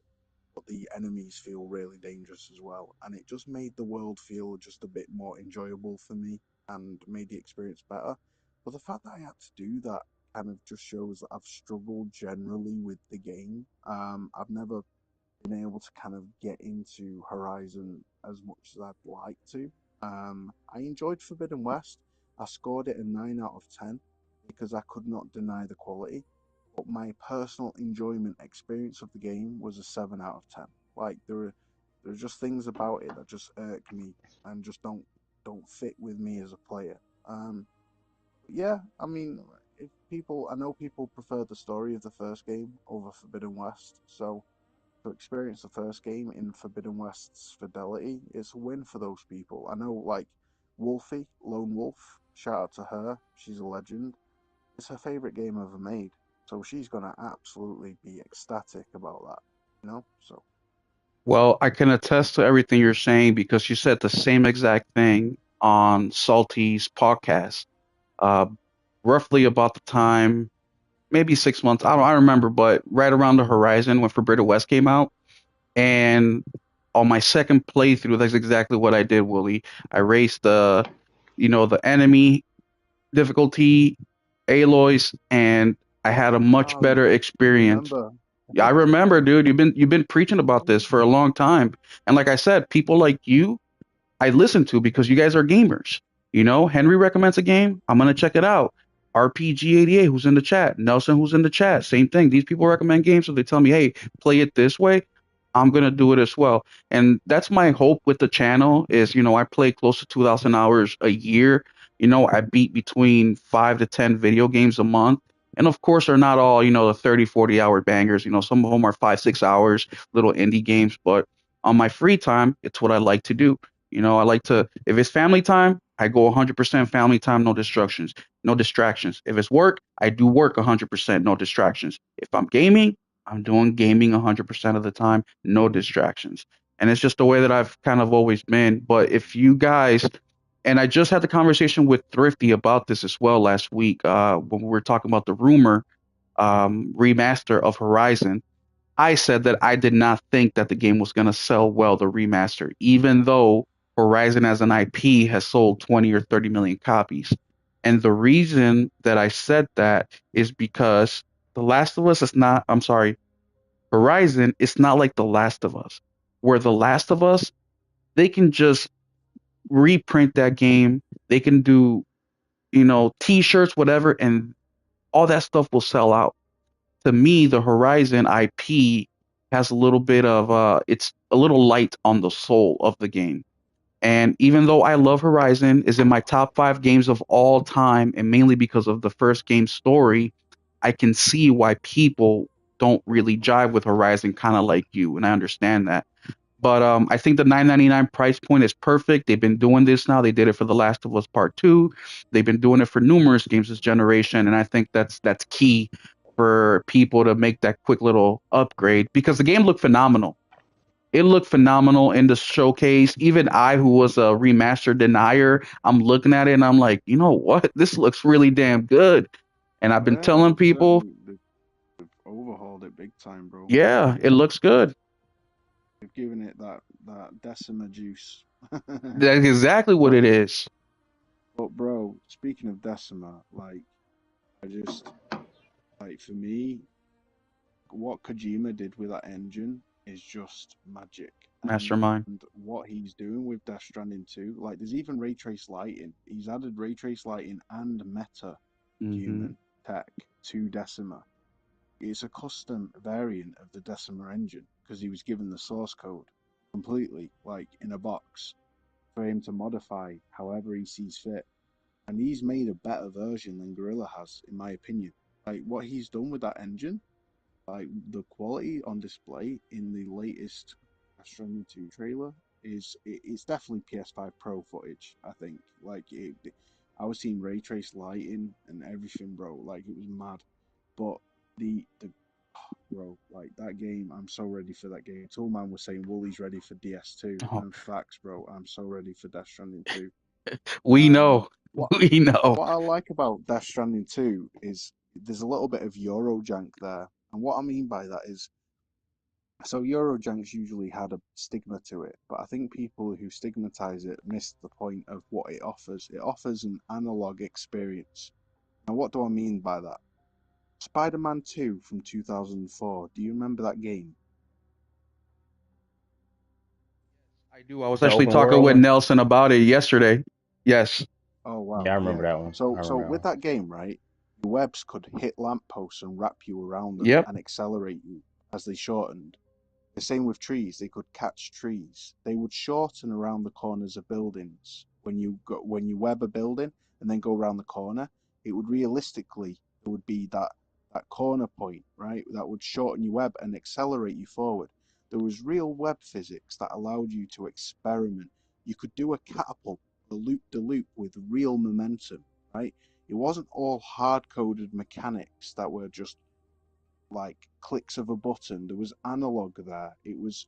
but the enemies feel really dangerous as well. And it just made the world feel just a bit more enjoyable for me and made the experience better. But the fact that I had to do that kind of just shows that I've struggled generally with the game. I've never been able to kind of get into Horizon as much as I'd like to. I enjoyed Forbidden West. I scored it a 9 out of 10 because I could not deny the quality. But my personal enjoyment experience of the game was a 7 out of 10. Like there's just things about it that just irk me and just don't fit with me as a player. Yeah, I mean, if people, I know people prefer the story of the first game over Forbidden West, so to experience the first game in Forbidden West's fidelity, it's a win for those people. I know, like Wolfie, Lone Wolf, shout out to her, she's a legend. It's her favorite game ever made, so she's gonna absolutely be ecstatic about that. So Well, I can attest to everything you're saying because you said the same exact thing on Salty's podcast. Uh, Roughly about the time, maybe 6 months, I don't remember, but right around the horizon when Forbidden West came out. And on my second playthrough, that's exactly what I did, Willie. I raced the enemy difficulty, Aloys, and I had a much oh, better you experience. remember? Yeah, I remember, dude. You've been preaching about this for a long time, and like I said, people like you, I listen to because you guys are gamers. You know, Henry recommends a game, I'm gonna check it out. RPG88, who's in the chat, Nelson, who's in the chat, same thing. These people recommend games, so they tell me, hey, play it this way. I'm gonna do it as well, and that's my hope with the channel. Is I play close to 2,000 hours a year. I beat between 5 to 10 video games a month, and of course, they're not all the 30, 40 hour bangers. Some of them are 5, 6 hours, little indie games. But on my free time, it's what I like to do. I like to, if it's family time, I go 100% family time, no distractions, no distractions. If it's work, I do work 100%, no distractions. If I'm gaming, I'm doing gaming 100% of the time, no distractions. And it's just the way that I've kind of always been. But if you guys, and I just had the conversation with Thrifty about this as well last week, when we were talking about the rumor remaster of Horizon. I said that I did not think that the game was going to sell well, the remaster, even though Horizon as an IP has sold 20 or 30 million copies. And the reason that I said that is because The Last of Us is not, I'm sorry, Horizon is not like The Last of Us, where The Last of Us, they can just reprint that game. They can do, t-shirts, whatever, and all that stuff will sell out. To me, the Horizon IP has a little bit of it's a little light on the soul of the game. And even though I love Horizon, is in my top 5 games of all time, and mainly because of the first game's story, I can see why people don't really jive with Horizon, kind of like you, and I understand that. But I think the 9.99 price point is perfect. They've been doing this now. They did it for The Last of Us Part Two. They've been doing it for numerous games this generation, and I think that's key for people to make that quick little upgrade because the game looked phenomenal. It looked phenomenal in the showcase. Even I, who was a remaster denier, I'm looking at it and I'm like, you know what? This looks really damn good. And I've been Yeah, telling they've people, certainly they've overhauled it big time, bro. yeah, it looks good. They've given it that Decima juice. That's exactly what But it is. bro, speaking of Decima, like I just like for me, what Kojima did with that engine is just magic. Mastermind. And what he's doing with Death Stranding 2, like there's even ray trace lighting. He's added ray trace lighting and meta Hmm. human tech to Decima. It's a custom variant of the Decima engine because he was given the source code completely, like in a box, for him to modify however he sees fit. And he's made a better version than Gorilla has, in my opinion. Like what he's done with that engine, like the quality on display in the latest Stranding 2 trailer it's definitely PS5 Pro footage. I think I was seeing ray trace lighting and everything, bro. Like it was mad. But the bro, like that game, I'm so ready for that game. Toolman was saying Wooly's ready for DS2, Oh, and facts, bro. I'm so ready for Death Stranding 2. we Um, know. what We know. what I like about Death Stranding 2 is there's a little bit of Eurojank there. And what I mean by that is, so Eurojank's usually had a stigma to it, but I think people who stigmatize it miss the point of what it offers. It offers an analog experience. Now, what do I mean by that? Spider-Man 2 from 2004. Do you remember that game? I do. I was The actually open talking world with one. Nelson about it yesterday. Yes. Oh Yeah, wow, I yeah. remember that one. So I so remember that with one. that game, right, your webs could hit lampposts and wrap you around them Yep. and accelerate you as they shortened. The same with trees. They could catch trees. They would shorten around the corners of buildings. When you web a building and then go around the corner, it would realistically it would be that corner point, right? That would shorten your web and accelerate you forward. There was real web physics that allowed you to experiment. You could do a catapult, a loop de loop with real momentum, right? It wasn't all hard coded mechanics that were just like clicks of a button. There was analog there. It was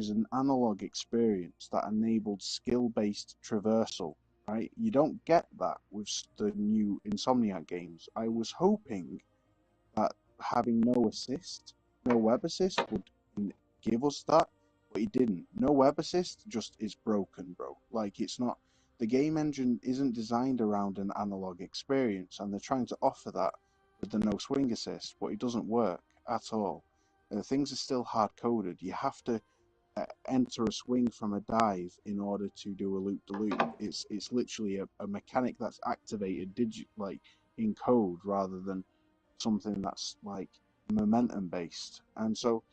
an analog experience that enabled skill-based traversal. Right? You don't get that with the new Insomniac games. I was hoping that having no assist, no web assist would give us that, but it didn't. No web assist just is broken, bro. Like it's not. The game engine isn't designed around an analog experience, and they're trying to offer that with the no swing assist, but it doesn't work at all. Things are still hard coded. You have to enter a swing from a dive in order to do a loop de loop. It's literally a mechanic that's activated like in code rather than something that's like momentum based. And so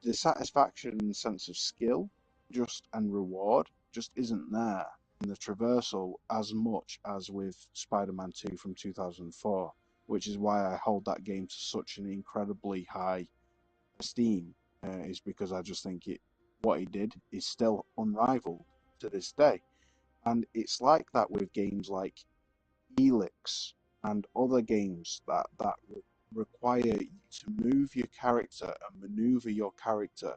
the satisfaction and sense of skill just and reward just isn't there in the traversal as much as with Spider-Man 2 from 2004, which is why I hold that game to such an incredibly high esteem, is because I just think what he did is still unrivaled to this day. And it's like that with games like Elix and other games that require you to move your character and maneuver your character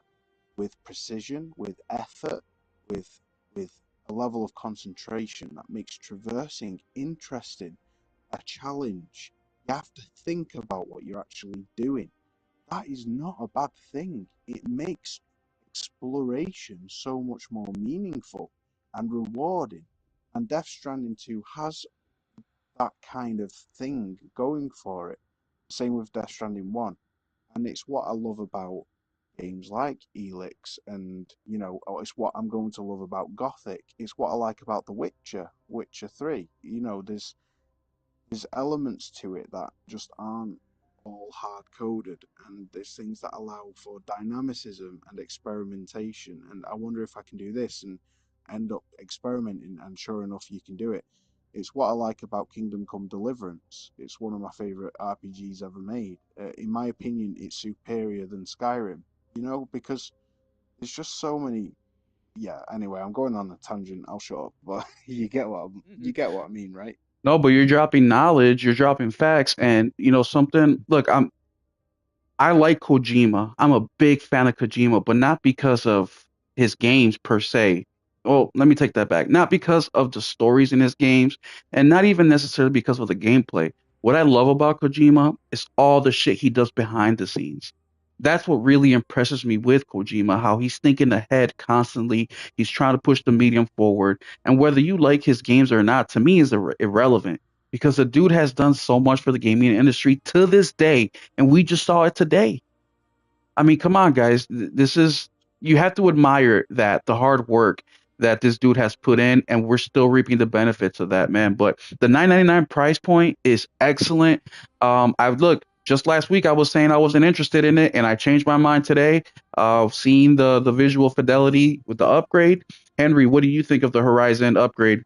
with precision, with effort, with a level of concentration that makes traversing interesting, a challenge. You have to think about what you're actually doing. That is not a bad thing. It makes exploration so much more meaningful and rewarding. And Death Stranding 2 has that kind of thing going for it. Same with Death Stranding 1. And it's what I love about games like Elix, and it's what I'm going to love about Gothic. It's what I like about The Witcher, Witcher 3. There's elements to it that just aren't all hard coded, and there's things that allow for dynamicism and experimentation. And I wonder if I can do this and end up experimenting, and sure enough, you can do it. It's what I like about Kingdom Come Deliverance. It's one of my favorite RPGs ever made. In my opinion, it's superior than Skyrim, because there's just so many. Yeah, anyway, I'm going on a tangent. I'll shut up, but you get what I mean, right? No, but you're dropping knowledge, you're dropping facts, and something. Look, I like Kojima. I'm a big fan of Kojima, but not because of his games per se. Well, let me take that back. Not because of the stories in his games, and not even necessarily because of the gameplay. What I love about Kojima is all the shit he does behind the scenes. That's what really impresses me with Kojima, how he's thinking ahead constantly. He's trying to push the medium forward. And whether you like his games or not, to me, is irrelevant because the dude has done so much for the gaming industry to this day, and we just saw it today. I mean, come on, guys. This is You have to admire that the hard work that this dude has put in, and we're still reaping the benefits of that, man. But the 9.99 price point is excellent. I've looked just last week. I was saying I wasn't interested in it, and I changed my mind today. Seeing the visual fidelity with the upgrade. Henry, what do you think of the Horizon upgrade?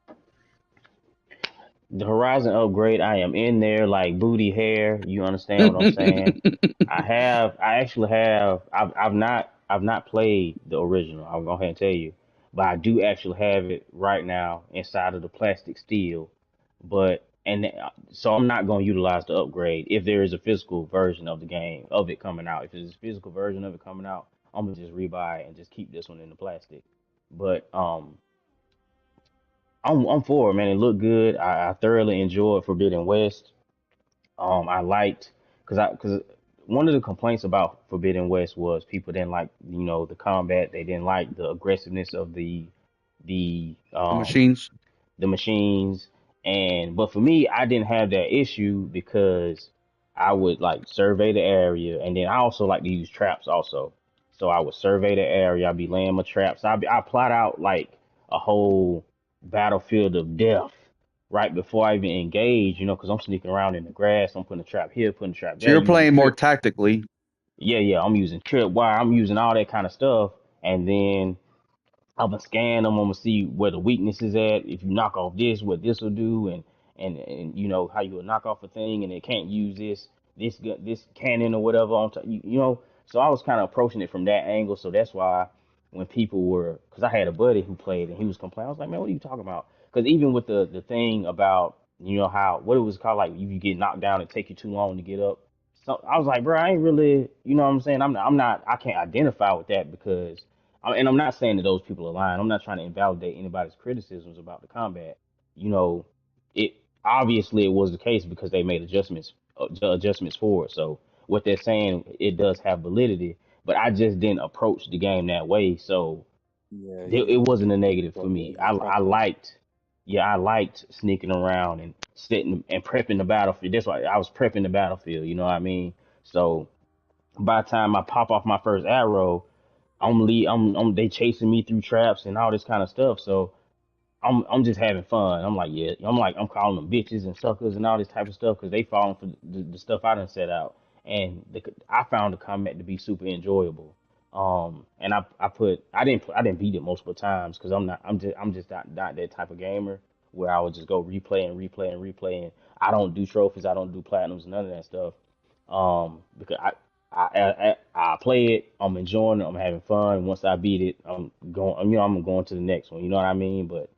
The Horizon upgrade, I am in there like booty hair. You understand what I'm saying? I actually have, I've not played the original. I'll go ahead and tell you, but I do actually have it right now inside of the plastic steel. So I'm not going to utilize the upgrade if there is a physical version of the game of it coming out. If there's a physical version of it coming out, I'm gonna just rebuy it and just keep this one in the plastic. But I'm for it, man. It looked good. I thoroughly enjoyed Forbidden West. I liked because one of the complaints about Forbidden West was people didn't like the combat. They didn't like the aggressiveness of the The machines. the machines. And but for me, I didn't have that issue because I would like survey the area, and then I also like to use traps also. So I would survey the area. I'd be laying my traps. I plot out like a whole battlefield of death right before I even engage. Because I'm sneaking around in the grass. I'm putting a trap here, putting a trap So there, you're using playing more trip. tactically. Yeah, yeah. I'm using trip wire. I'm using all that kind of stuff, and then I'm gonna scan them. I'm gonna see where the weakness is at. If you knock off this, what this will do, and how you will knock off a thing, and it can't use this cannon or whatever on top. So I was kind of approaching it from that angle. So that's why when people were, because I had a buddy who played and he was complaining. I was like, man, what are you talking about? Because even with the thing about how what it was called, like you get knocked down and take you too long to get up. So I was like, bro, I ain't really, what I'm saying. I can't identify with that because and I'm not saying that those people are lying. I'm not trying to invalidate anybody's criticisms about the combat. You know, it obviously it was the case because they made adjustments for it. So what they're saying, it does have validity. But I just didn't approach the game that way, so Yeah, it wasn't a you negative for got me. the trappers. I liked sneaking around and sitting and prepping the battlefield. That's why I was prepping the battlefield. You know what I mean? So by the time I pop off my first arrow, they chasing me through traps and all this kind of stuff. So I'm just having fun. I'm like, yeah, I'm calling them bitches and suckers and all this type of stuff because they falling for the stuff I done set out. And I found the combat to be super enjoyable. And I didn't beat it multiple times because I'm just not that type of gamer where I would just go replay and replay and replay. And I don't do trophies, I don't do platinums, none of that stuff. Because I play it, I'm enjoying it, I'm having fun. Once I beat it, I'm going to the next one. You know what I mean? But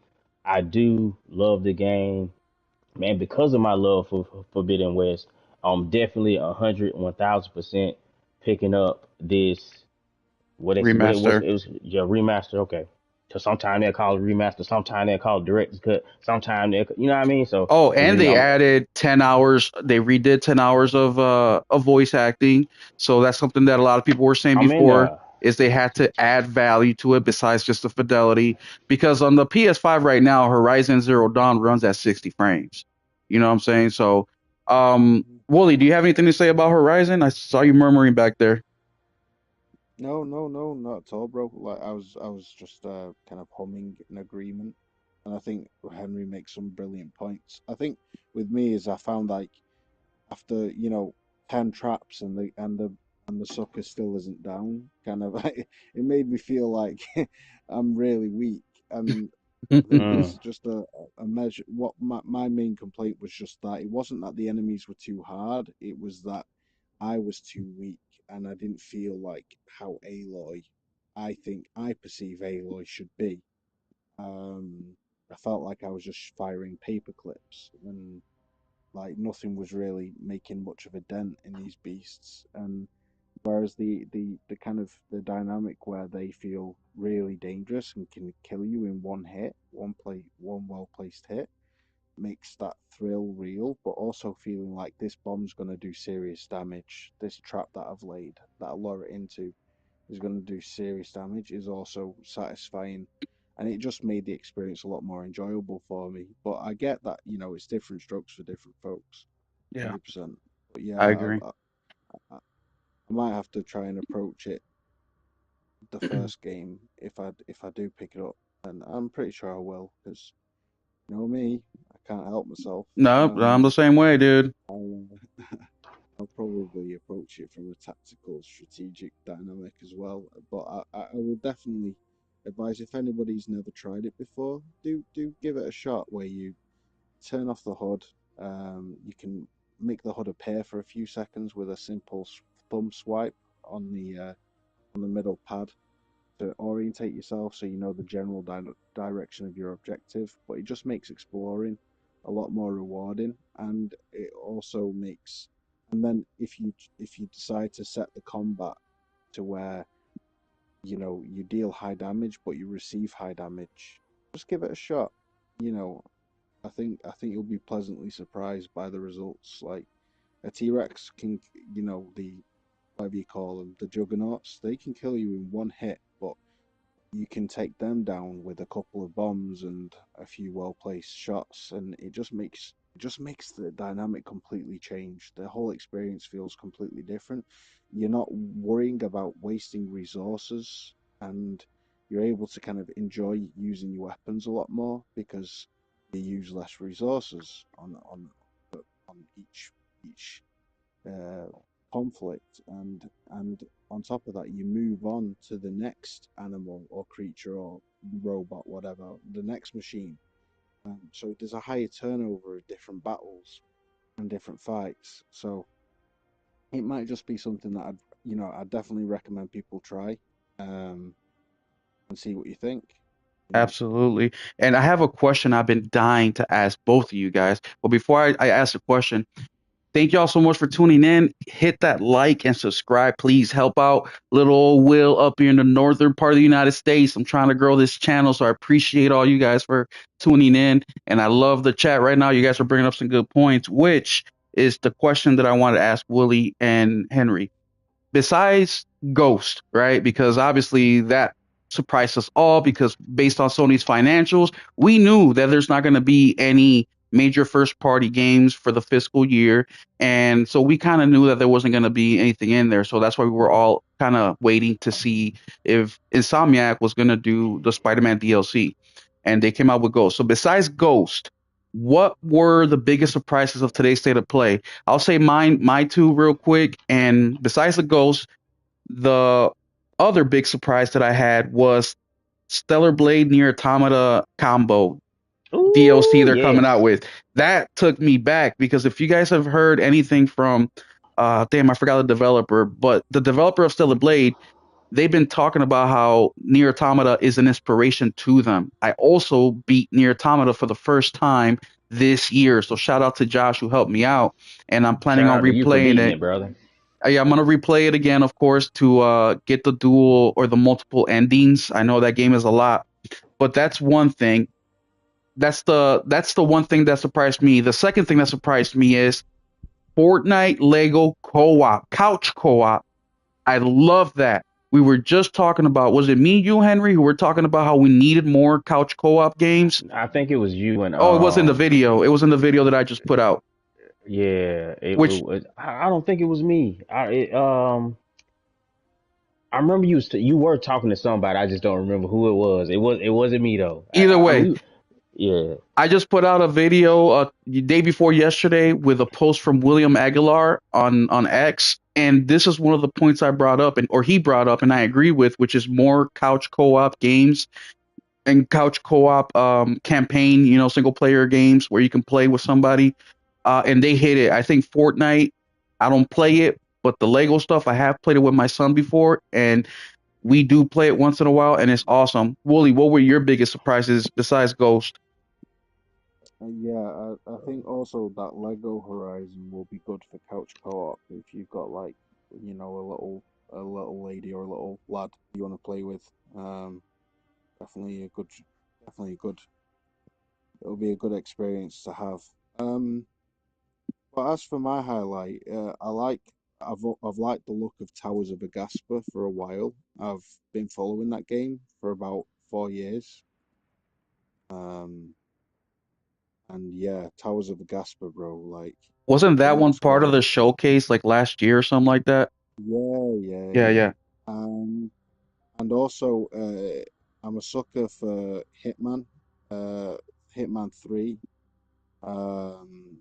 I do love the game, man. Because of my love for Forbidden West, I'm definitely 1,000% picking up this. What it was, Remaster. it was yeah, remaster. Okay, because sometimes they call it remaster, sometimes they call it director's cut, sometimes you know what I mean. So Oh, because and they added 10 hours. They redid 10 hours of voice acting. So that's something that a lot of people were saying I'm in before there. is they had to add value to it besides just the fidelity. Because on the PS5 right now, Horizon Zero Dawn runs at 60 frames. You know what I'm saying? So, Wooly, do you have anything to say about Horizon? I saw you murmuring back there. No, no, no, not at all, bro. Like I was just kind of humming in agreement, and I think Henry makes some brilliant points. I think with me is I found like after 10 traps and the sucker still isn't down, kind of it made me feel like I'm really weak, and Mm. there's just a measure. What my main complaint was just that it wasn't that the enemies were too hard, it was that I was too weak and I didn't feel like how Aloy, I think I perceive Aloy should be. Um, I felt like I was just firing paper clips and like nothing was really making much of a dent in these beasts. And whereas the kind of the dynamic where they feel really dangerous and can kill you in one hit, one well placed hit, makes that thrill real, but also feeling like this bomb's going to do serious damage. This trap that I've laid, that I lure it into, is going to do serious damage, is also satisfying. And it just made the experience a lot more enjoyable for me. But I get that, it's different strokes for different folks, Yeah, 100%. But yeah, I agree. I might have to try and approach it the first game if I do pick it up, and I'm pretty sure I will because me, I can't help myself. No, I'm the same way, dude. I'll, I'll probably approach it from a tactical, strategic dynamic as well. But I will definitely advise if anybody's never tried it before, do give it a shot where you turn off the HUD. You can make the HUD appear for a few seconds with a simple thumb swipe on the middle pad to orientate yourself so you know the general direction of your objective. But it just makes exploring a lot more rewarding, and it also makes. And then if you decide to set the combat to where you deal high damage but you receive high damage, just give it a shot. You know, I think you'll be pleasantly surprised by the results. Like a T-Rex can, the whatever you call them, the juggernauts, they can kill you in one hit, but you can take them down with a couple of bombs and a few well placed shots, and it just makes the dynamic completely change. The whole experience feels completely different. You're not worrying about wasting resources, and you're able to kind of enjoy using your weapons a lot more because you use less resources on each uh, conflict, and on top of that, you move on to the next animal or creature or robot, whatever, the next machine. So there's a higher turnover of different battles and different fights. So it might just be something that I'd definitely recommend people try, um, and see what you think. You know. Absolutely. And I have a question I've been dying to ask both of you guys. But before I ask the question, thank y'all so much for tuning in. Hit that like and subscribe. Please help out little old Will up here in the northern part of the United States. I'm trying to grow this channel, so I appreciate all you guys for tuning in. And I love the chat right now. You guys are bringing up some good points, which is the question that I wanted to ask Willie and Henry. Besides Ghost, right? Because obviously that surprised us all because based on Sony's financials, we knew that there's not going to be any major first party games for the fiscal year. And so we kind of knew that there wasn't going to be anything in there. So that's why we were all kind of waiting to see if Insomniac was going to do the Spider-Man DLC. And they came out with Ghost. So besides Ghost, what were the biggest surprises of today's state of play? I'll say my two real quick. And besides the Ghost, the other big surprise that I had was Stellar Blade Near Automata combo DLC Ooh, they're coming out yes. with. That took me back because if you guys have heard anything from damn, I forgot the developer, but the developer of Stellar Blade, they've been talking about how Nier Automata is an inspiration to them. I also beat Nier Automata for the first time this year. So shout out to Josh who helped me out. And I'm planning Shout on out to you for replaying beating it. it, brother. Yeah, I'm gonna replay it again, of course, to get the dual or the multiple endings. I know that game is a lot, but that's one thing. That's the one thing that surprised me. The second thing that surprised me is Fortnite Lego co-op, couch co-op. I love that. We were just talking about, was it me, you, Henry, who were talking about how we needed more couch co-op games? I think it was you and Oh, it was in the video. It was in the video that I just put out. yeah, it Which was. I don't think it was me. I remember you were talking to somebody. I just don't remember who it was. It wasn't me though. either way, Yeah. I just put out a video the day before yesterday with a post from William Aguilar on X, and this is one of the points I brought up, and or he brought up, and I agree with, which is more couch co-op games and couch co-op campaign, single player games where you can play with somebody. And they hit it. I think Fortnite, I don't play it, but the Lego stuff, I have played it with my son before, and we do play it once in a while, and it's awesome. Wooly, what were your biggest surprises besides Ghost? Yeah, I think also that Lego Horizon will be good for couch co-op if you've got like, a little lady or a little lad you want to play with. Um, definitely a good, definitely a good. It'll be a good experience to have. Um, but as for my highlight, I've liked the look of Towers of Agaspa for a while. I've been following that game for about 4 years. Um, and yeah, Towers of Agaspa, bro, like Wasn't it that one looks part of the gorgeous. showcase like last year or something like that? Yeah, yeah, Yeah, yeah. yeah. Um, and also, I'm a sucker for Hitman, uh, Hitman 3. Um,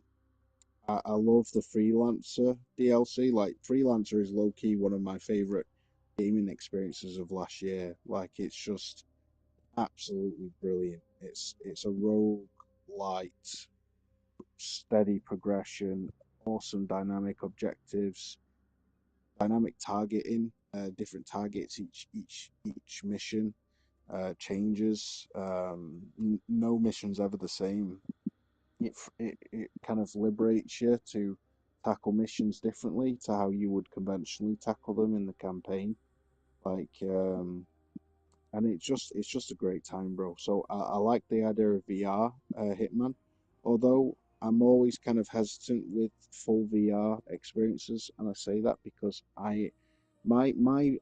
I love the Freelancer DLC. Like, Freelancer is low key one of my favorite gaming experiences of last year. Like, it's just absolutely brilliant. It's a rogue light, steady progression, awesome dynamic objectives, dynamic targeting, different targets each mission changes. No mission's ever the same. It kind of liberates you to tackle missions differently to how you would conventionally tackle them in the campaign. Like, and it's just a great time, bro. So I like the idea of VR Hitman, although I'm always kind of hesitant with full VR experiences, and I say that because my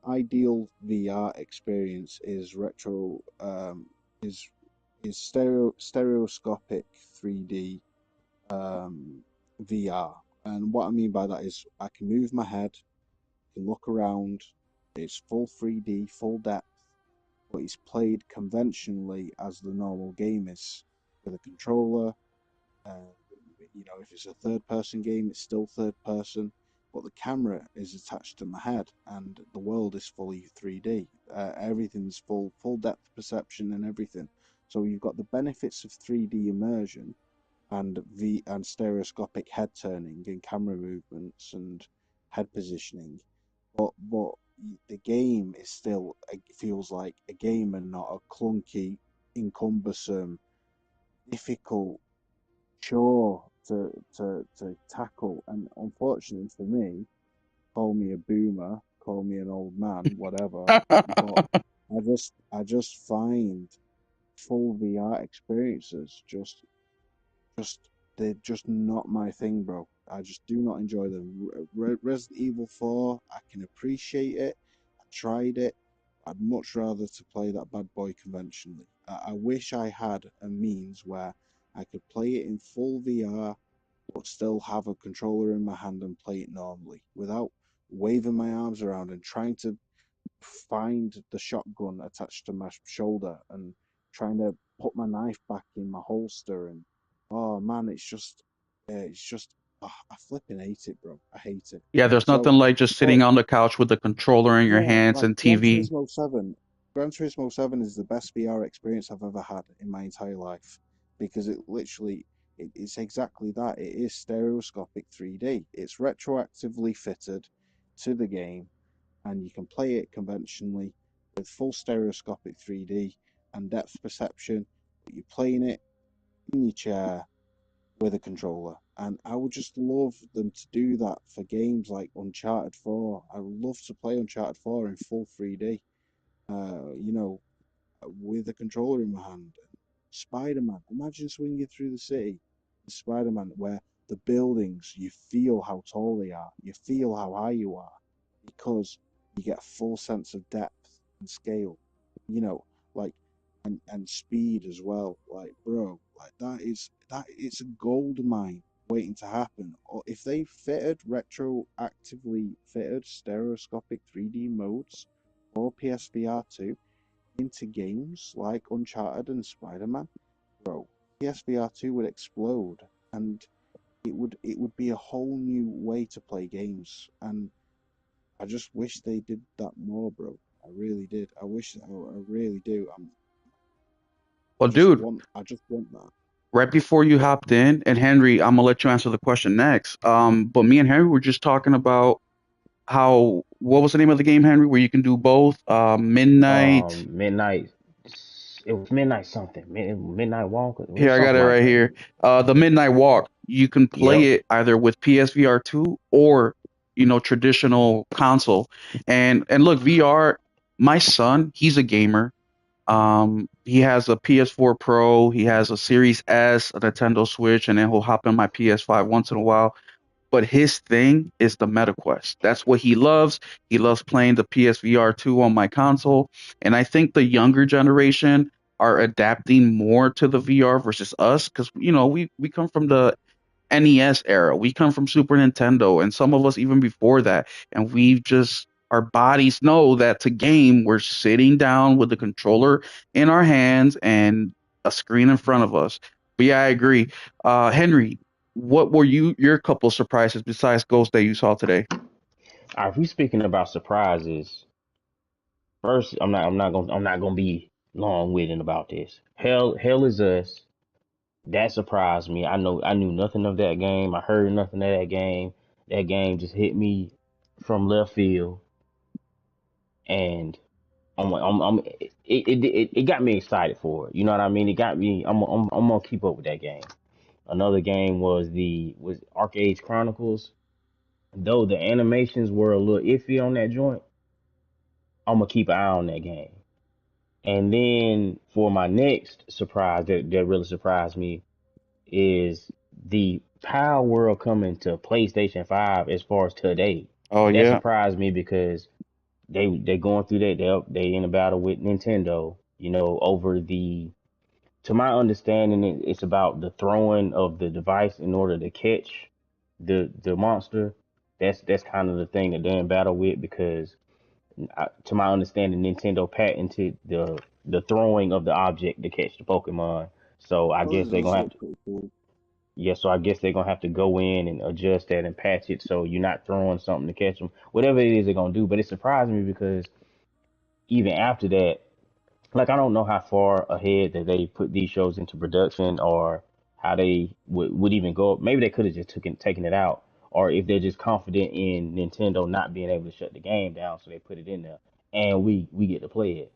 ideal VR experience is retro is stereoscopic 3D VR. And what I mean by that is I can move my head, can look around, it's full 3D, full depth, but it's played conventionally as the normal game is with a controller. Uh, if it's a third person game, it's still third person, but the camera is attached to my head and the world is fully 3D. Everything's full depth perception and everything. So you've got the benefits of 3D immersion and stereoscopic head turning and camera movements and head positioning, but the game is still it feels like a game and not a clunky, cumbersome, difficult chore to tackle. And unfortunately for me, call me a boomer, call me an old man, whatever, but I just find full VR experiences just they're just not my thing, bro. I just do not enjoy them. Resident Evil 4, I can appreciate it. I tried it. I'd much rather to play that bad boy conventionally. I wish I had a means where I could play it in full VR, but still have a controller in my hand and play it normally without waving my arms around and trying to find the shotgun attached to my shoulder and trying to put my knife back in my holster. And oh man, I flipping hate it, bro. I hate it. Yeah, there's nothing So like just for sitting on the couch with the controller in your yeah, hands like and TV. Gran Turismo 7 is the best VR experience I've ever had in my entire life because it's exactly that. It is stereoscopic 3D. It's retroactively fitted to the game, and you can play it conventionally with full stereoscopic 3D and depth perception. But you're playing it in your chair with a controller. And I would just love them to do that for games like Uncharted 4. I would love to play Uncharted 4 in full 3D, you know, with a controller in my hand. Spider Man, imagine swinging through the city in Spider Man, where the buildings, you feel how tall they are, you feel how high you are, because you get a full sense of depth and scale, you know, like and speed as well. Like, bro, like that it's a gold mine waiting to happen. Or if they fitted retroactively fitted stereoscopic 3D modes for PSVR 2 into games like Uncharted and Spider-Man, bro, PSVR 2 would explode and it would be a whole new way to play games. And I just wish they did that more, bro. I really did. I really do. Well, dude, I just want that. right before you hopped in, and Henry, I'm gonna let you answer the question next. But me and Henry were just talking about how what was the name of the game, Henry, where you can do both? Midnight. Midnight. It was midnight something. Midnight walk. It Here, was I got something it like right that. here. The Midnight Walk. You can play Yep. it either with PSVR 2 or traditional console. And look, VR. My son, he's a gamer. He has a PS4 Pro, he has a Series S, a Nintendo Switch, and then he'll hop in my PS5 once in a while. But his thing is the MetaQuest. That's what he loves. He loves playing the PSVR 2 on my console. And I think the younger generation are adapting more to the VR versus us because, we come from the NES era. We come from Super Nintendo, and some of us even before that. And we've just our bodies know that to game, we're sitting down with the controller in our hands and a screen in front of us. But yeah, I agree. Henry, what were your couple surprises besides Ghost that you saw today? All right, if we speaking about surprises, first I'm not gonna be long winded about this. Hell is us. That surprised me. I knew nothing of that game. I heard nothing of that game. That game just hit me from left field, and it got me excited for it. You know what I mean? It got me. I'm gonna keep up with that game. Another game was Arcade Chronicles. Though the animations were a little iffy on that joint, I'm gonna keep an eye on that game. And then for my next surprise that really surprised me is the Power World coming to PlayStation 5 as far as today. Oh That yeah. surprised me because they going through that they in a battle with Nintendo, over the to my understanding it's about the throwing of the device in order to catch the monster. That's kind of the thing that they're in battle with because to my understanding, Nintendo patented the throwing of the object to catch the Pokemon. So I Well, guess that's they're gonna have also to, pretty cool. yeah. So I guess they're gonna have to go in and adjust that and patch it so you're not throwing something to catch them. Whatever it is they're gonna do, but it surprised me because even after that, like I don't know how far ahead that they put these shows into production or how they would even go. Maybe they could have just taken it out, or if they're just confident in Nintendo not being able to shut the game down, so they put it in there, and we get to play it.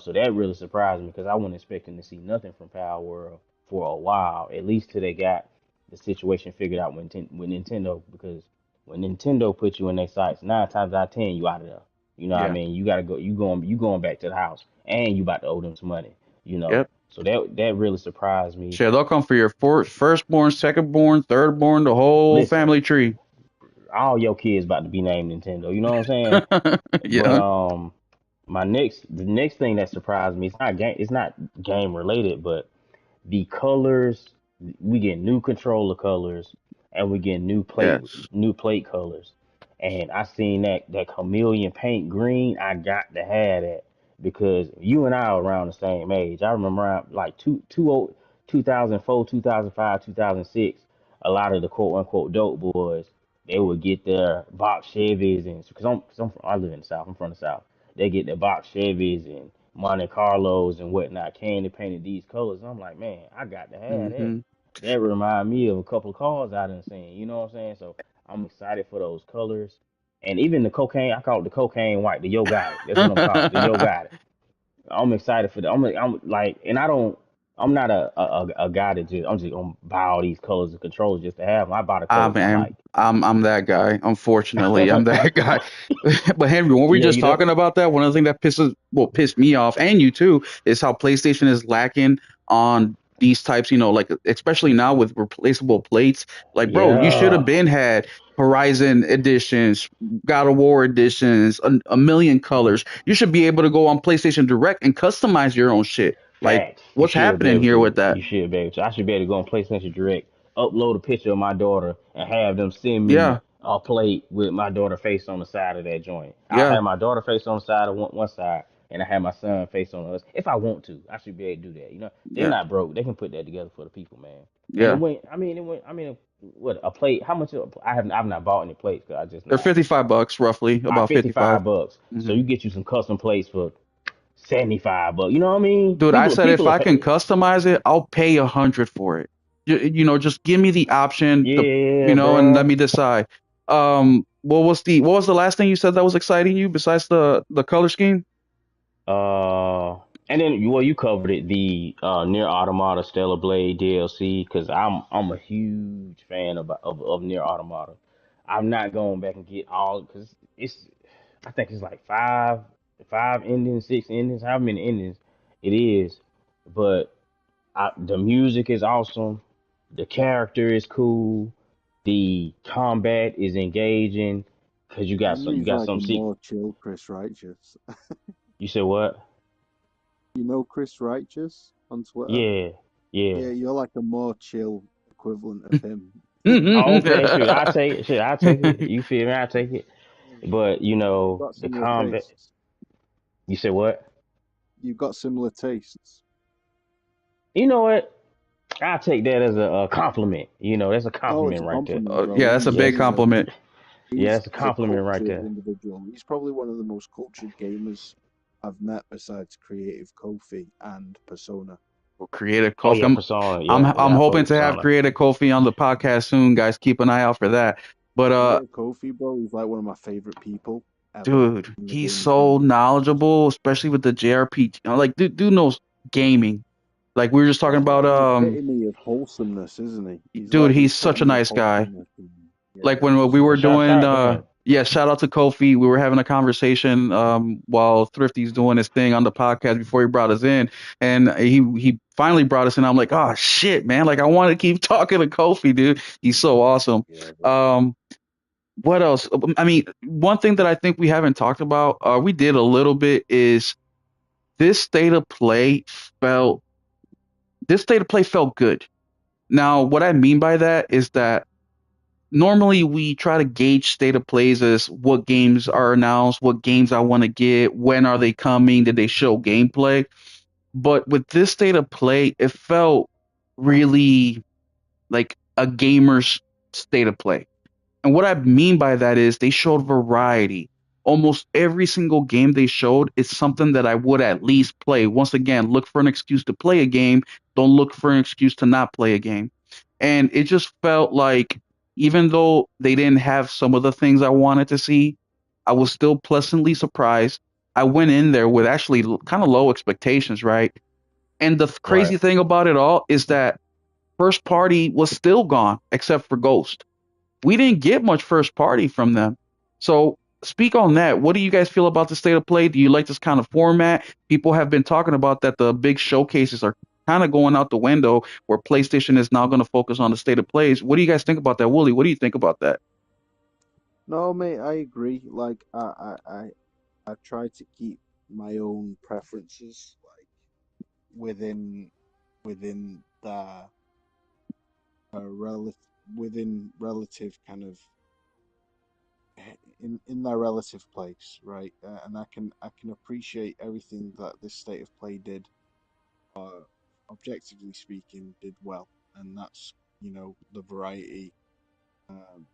So that really surprised me because I wasn't expecting to see nothing from Power World for a while, at least till they got the situation figured out with Nintendo. Because when Nintendo put you in their sights, 9 times out of 10 you out of there. You know what I Yeah. mean? You gotta go. You going back to the house, and you about to owe them some money. Yep. So that really surprised me. Shit, they'll come for your firstborn, secondborn, thirdborn, the whole Listen, family tree. all your kids about to be named Nintendo. You know what I'm saying? But Yeah. the next thing that surprised me, it's not game related, but the colors we get new controller colors and we get Yes. new plate colors. And I seen that chameleon paint green. I got to have that because you and I are around the same age. I remember around like 2004, 2005, 2006. A lot of the quote unquote dope boys, they would get their box Chevys, and because I live in the South, I'm from the South. They get their box Chevys and Monte Carlos and whatnot, candy painted these colors. I'm like, man, I got to have that. Hmm. That remind me of a couple of cars I done seen. You know what I'm saying? So I'm excited for those colors. And even the cocaine, I call it the cocaine white, the Yo Got It. That's what I'm calling it, the Yo Got It. I'm excited for that. I'm like, and I'm not a guy that I'm just gonna buy all these colors and controls just to have them. I buy the Ah colors I man, like. I'm that guy. Unfortunately, I'm that guy. But Henry, when we Yeah, just you know. talking about that, one of the things that pissed me off, and you too, is how PlayStation is lacking on these types. Like especially now with replaceable plates. Like, bro, you should have Yeah, been had Horizon editions, God of War editions, a million colors. You should be able to go on PlayStation Direct and customize your own shit. Like, facts. You what's should be happening able here with to. that? You should be able to. I should be able to go on PlayStation Direct, upload a picture of my daughter, and have them send me Yeah, a plate with my daughter face on the side of that joint. I'll yeah, have my daughter face on the side of one side, and I have my son face on the other. If I want to, I should be able to do that. They're yeah, not broke. They can put that together for the people, man. And it yeah. went. I mean, it went. I mean, what a plate? How much? I've not bought any plates because I just They're not. $55 roughly, about 55. 55 bucks. So Hmm. you get you some custom plates for 75 bucks. You know what I mean? Dude, I said if People are I can customize it, I'll pay 100 for it. Just give me the option, yeah, and let bro. me decide. What was the last thing you said that was exciting you besides the color scheme? Uh, and then you covered it, the Near Automata Stellar Blade DLC, because I'm a huge fan of Near Automata. I'm not going back and get all because it's I think it's like five endings, six endings, however many endings it is, but the music is awesome, the character is cool, the combat is engaging because you Henry's got like a some seek. more chill Chris Righteous. You said what? You know Chris Righteous on Twitter? Yeah, yeah. Yeah, you're like a more chill equivalent of him. Oh, okay, sure. I take it. Sure, I take it. You feel me? I take it. But You've got the similar combat. tastes. You said what? You've got similar tastes. You know what? I take that as a compliment. That's a Oh, it's compliment a right there. compliment, bro. Yeah, that's a Yeah, big compliment. that's a He's a compliment right cultured there. individual. He's probably one of the most cultured gamers I've met besides Creative Kofi and Persona. Creative Oh Coffee. yeah, I'm Persona. I'm Yeah, I'm yeah. I fuck hoping with to have Persona. Creative Kofi on the podcast soon, guys. Keep an eye out for that. But Creative Kofi, bro, is like one of my favorite people ever dude, in the he's gaming so community. knowledgeable, especially with the JRPG. Like, dude knows gaming. Like we were just talking He's like about, the epitome of wholesomeness, isn't he? He's dude, like the he's such a epitome of nice guy. wholesomeness. And Like yeah, when he's we just were Shout doing, out to him. yeah, shout out to Kofi. We were having a conversation while Thrifty's doing his thing on the podcast before he brought us in, and he finally brought us in. I'm like, oh shit, man! Like I want to keep talking to Kofi, dude. He's so awesome. yeah, bro. Um, what else? I mean, one thing that I think we haven't talked about, we did a little bit, is this state of play felt this state of play felt good. Now, what I mean by that is that normally we try to gauge state of plays as what games are announced, what games I want to get, when are they coming, did they show gameplay? But with this state of play, it felt really like a gamer's state of play. And what I mean by that is they showed variety. Almost every single game they showed is something that I would at least play. Once again, look for an excuse to play a game. Don't look for an excuse to not play a game. And it just felt like, even though they didn't have some of the things I wanted to see, I was still pleasantly surprised. I went in there with actually kind of low expectations, right? And the Right. crazy thing about it all is that first party was still gone except for Ghost. We didn't get much first party from them. So speak on that. What do you guys feel about the state of play? Do you like this kind of format? People have been talking about that the big showcases are kind of going out the window, where PlayStation is now going to focus on the state of plays. What do you guys think about that, Wooly? What do you think about that? No, mate, I agree. Like, I try to keep my own preferences like within the within relative kind of in their relative place, right? And I can appreciate everything that this state of play did. Objectively speaking, did well, and that's the variety, um,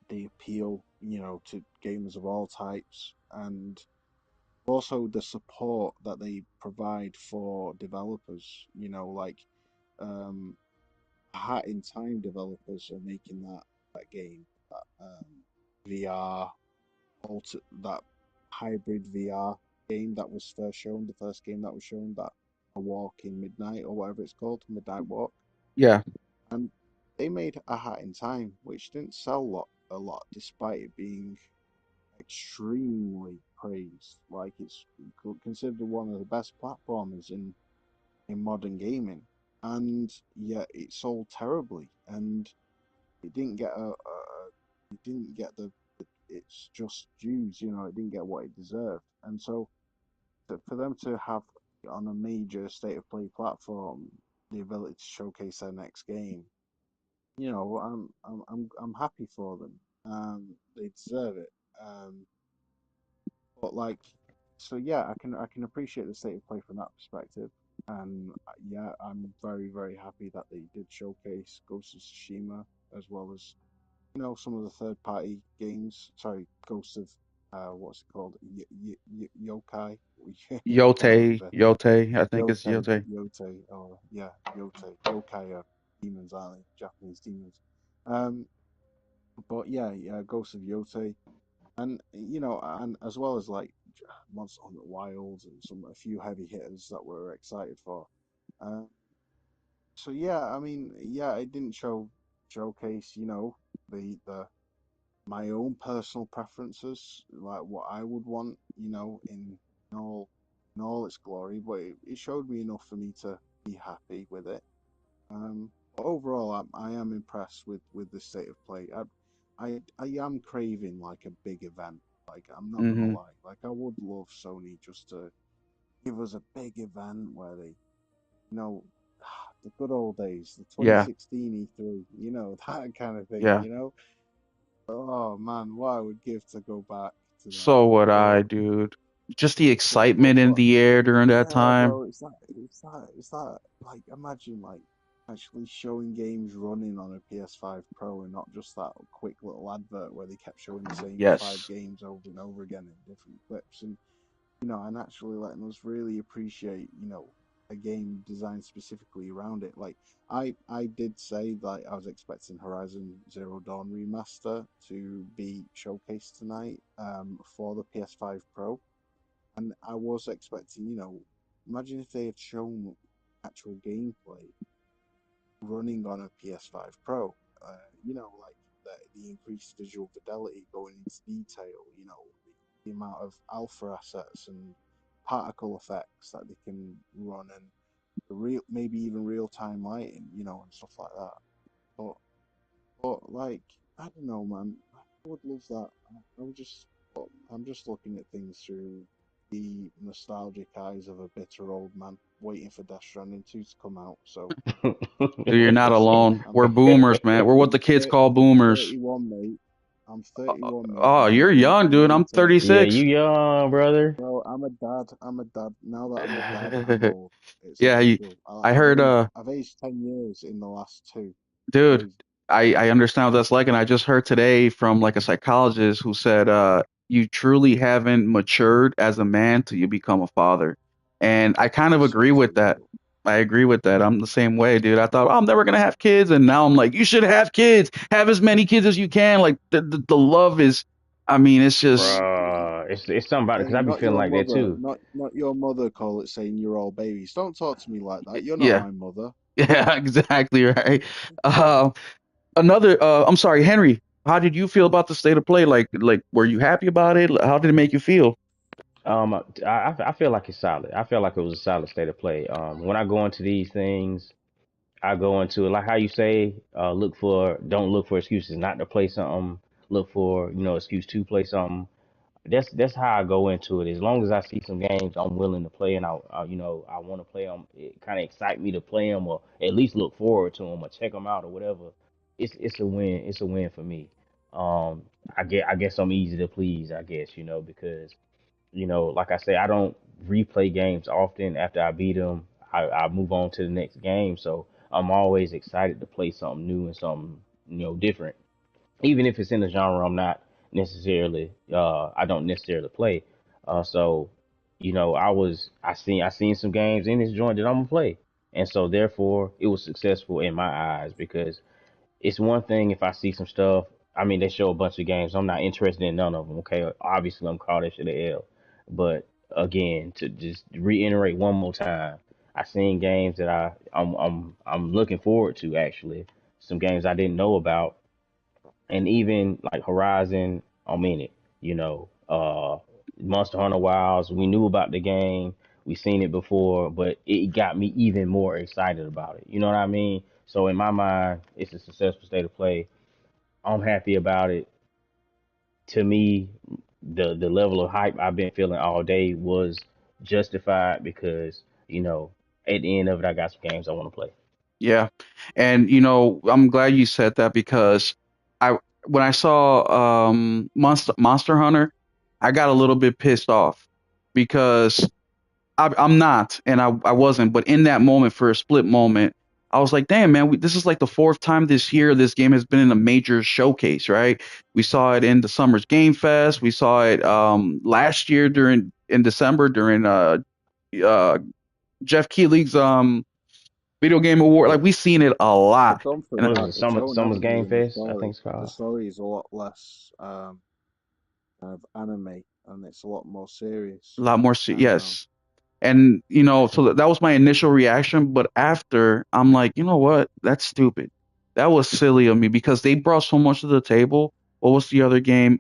the appeal, to gamers of all types, and also the support that they provide for developers. Like um, Hat in Time developers are making that game, that VR that hybrid VR game that was first shown, the first game that was shown, that A Walk in Midnight or whatever it's called, Midnight Walk, Yeah. and they made A Hat in Time, which didn't sell a lot, despite it being extremely praised. Like it's considered one of the best platformers in modern gaming, and yet it sold terribly, and it didn't get it didn't get its just dues. It didn't get what it deserved, and so for them to have on a major state of play platform the ability to showcase their next game, I'm happy for them. They deserve it. But like, so yeah, I can appreciate the state of play from that perspective. And yeah, I'm very very happy that they did showcase Ghost of Tsushima, as well as some of the third party games. Sorry, Ghost of what's it called? Yokai. One of Yote, the Yote, I think it's Yote, Yote. Yote, or yeah, Yote. Yokai are demons, aren't they? Japanese demons. Um, but yeah, yeah, Ghost of Yote, and and as well as like Monster Hunter Wilds and a few heavy hitters that we're excited for. Uh, so yeah, I mean, yeah, it didn't showcase, the my own personal preferences, like what I would want, in all in all its glory, but it showed me enough for me to be happy with it. But overall, I am impressed with the state of play. I am craving like a big event. Like I'm not gonna Hmm. lie, like I would love Sony just to give us a big event where they, you know, the good old days, the Yeah, 2016 E3, that kind of thing, yeah. Oh man, what I would give to go back to that. So would But I, dude. Just the but but excitement in but the air during that yeah, time. bro, it's that like imagine like actually showing games running on a PS5 Pro and not just that quick little advert where they kept showing the same five Yes. games over and over again in different clips, and and actually letting us really appreciate, a game designed specifically around it. Like I did say that I was expecting Horizon Zero Dawn remaster to be showcased tonight, for the PS5 Pro, and I was expecting, imagine if they had shown actual gameplay running on a PS5 Pro. Like the increased visual fidelity going into detail. The amount of alpha assets and particle effects that they can run, and the maybe even real time lighting, and stuff like that. But like I don't know, man. I would love that. I'm just looking at things through the nostalgic eyes of a bitter old man, waiting for Death Stranding 2 to come out. So Dude, you're not alone. I'm We're boomers, man. We're what I'm the kids call I'm boomers. 31, mate. I'm 31, mate, Oh, and I'm you're young, I'm dude. ready I'm to. Yeah, 36. you young, brother. Bro, I'm a dad. I'm a dad. Now that I'm a dad, I'm old. It's Yeah, official. I heard I've aged 10 years in the last two. It's dude, crazy. I understand what that's like, and I just heard today from like a psychologist who said you truly haven't matured as a man till you become a father. And I kind of So agree with true, that. bro. I agree with that. I'm the same way, dude. I thought, oh, I'm never gonna have kids, and now I'm like, you should have kids. Have as many kids as you can. Like the love is, I mean, it's just Bruh, it's something about it because Hey, I be not feeling your like that mother. too. Not your mother. Call it saying you're all babies. Don't talk to me like that. You're not yeah, my mother. yeah, exactly right. Uh, I'm sorry, Henry. How did you feel about the state of play? Like, were you happy about it? How did it make you feel? I feel like it's solid. I feel like it was a solid state of play. When I go into these things, I go into it like how you say, don't look for excuses not to play something. Look for excuse to play something. That's how I go into it. As long as I see some games I'm willing to play, and I want to play them, it kind of excite me to play them, or at least look forward to them, or check them out, or whatever. It's a win. It's a win for me. Um, I guess I'm easy to please. I guess because like I say, I don't replay games often. After I beat them, I move on to the next game. So I'm always excited to play something new and something different, even if it's in a genre I'm not necessarily I don't necessarily play. So I seen some games in this joint that I'm gonna play, and so therefore it was successful in my eyes because it's one thing if I see some stuff. I mean, they show a bunch of games. I'm not interested in none of them. Okay, obviously I'm called that shit a L. But again, to just reiterate one more time, I seen games that I'm looking forward to actually. Some games I didn't know about, and even like Horizon, I'm in it. Monster Hunter Wilds, we knew about the game, we seen it before, but it got me even more excited about it. You know what I mean? So in my mind, it's a successful state of play. I'm happy about it. To me, the level of hype I've been feeling all day was justified because at the end of it, I got some games I want to play. Yeah. And I'm glad you said that because I when I saw Monster Hunter, I got a little bit pissed off because I'm not, and I wasn't, but in that moment, for a split moment, I was like, damn, man, this is like the fourth time this year this game has been in a major showcase, right? We saw it in the Summer's Game Fest. We saw it last year in December during uh Jeff Keighley's video game award. Like we've seen it a But lot, don't and What forget, is it? it's shown, Summer's haven't they, Game in the Fest, I think story. it's The called. story is a lot less kind of anime, and it's a lot more a serious lot more. this time around. Yes, and so that was my initial reaction. But after, I'm like, you know what? That's stupid. That was silly of me because they brought so much to the table. What was the other game?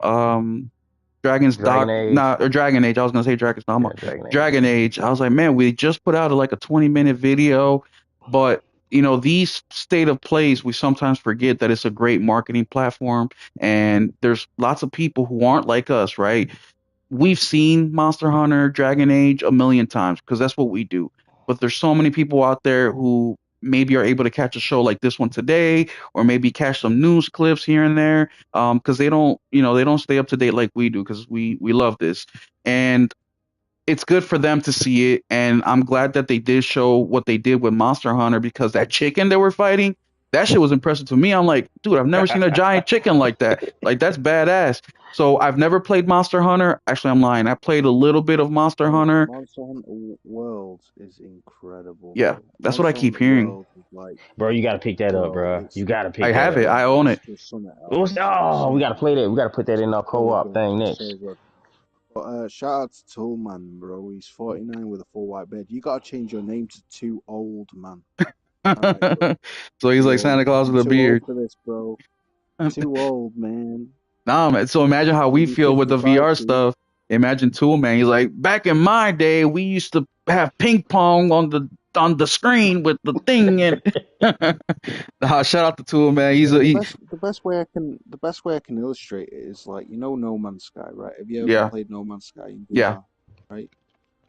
Dragon's Dragon Dock, Age. nah, or Dragon Age. I was gonna say Dragon's Dogma. Yeah, Dragon Age. Dragon Age. I was like, man, we just put out like a 20-minute video, but these state of plays, we sometimes forget that it's a great marketing platform, and there's lots of people who aren't like us, right? We've seen Monster Hunter, Dragon Age a million times because that's what we do. But there's so many people out there who maybe are able to catch a show like this one today, or maybe catch some news clips here and there, because they don't stay up to date like we do because we love this, and it's good for them to see it. And I'm glad that they did show what they did with Monster Hunter because that chicken they were fighting, that shit was impressive to me. I'm like, dude, I've never seen a giant chicken like that. Like that's badass. So I've never played Monster Hunter. Actually, I'm lying. I played a little bit of Monster Hunter. Monster Hunter World is incredible, Yeah, bro. that's what I Monster keep Hunter hearing. World is like, Bro, you gotta pick that up, bro, bro. You it's gotta pick I that have it. up. I man, own it's it. just something Oh, else. we Something gotta play else. that. We gotta put that in our So co-op good. thing It's so next. good. But shout out to Toolman, bro. He's 49 with a full white beard. You gotta change your name to Too Old Man. All right, bro. So he's Too like Santa old. Claus I'm with a too old beard. for this, bro. Too old, man. Nah, man. So imagine how we You'll be feel with the 55 VR soon. stuff. Imagine Tool Man. He's like, back in my day, we used to have ping pong on the screen with the thing and shout out to Tool Man. He's Yeah, a the best way I can illustrate it is like No Man's Sky, right? Have you ever yeah, played No Man's Sky in yeah, VR, right?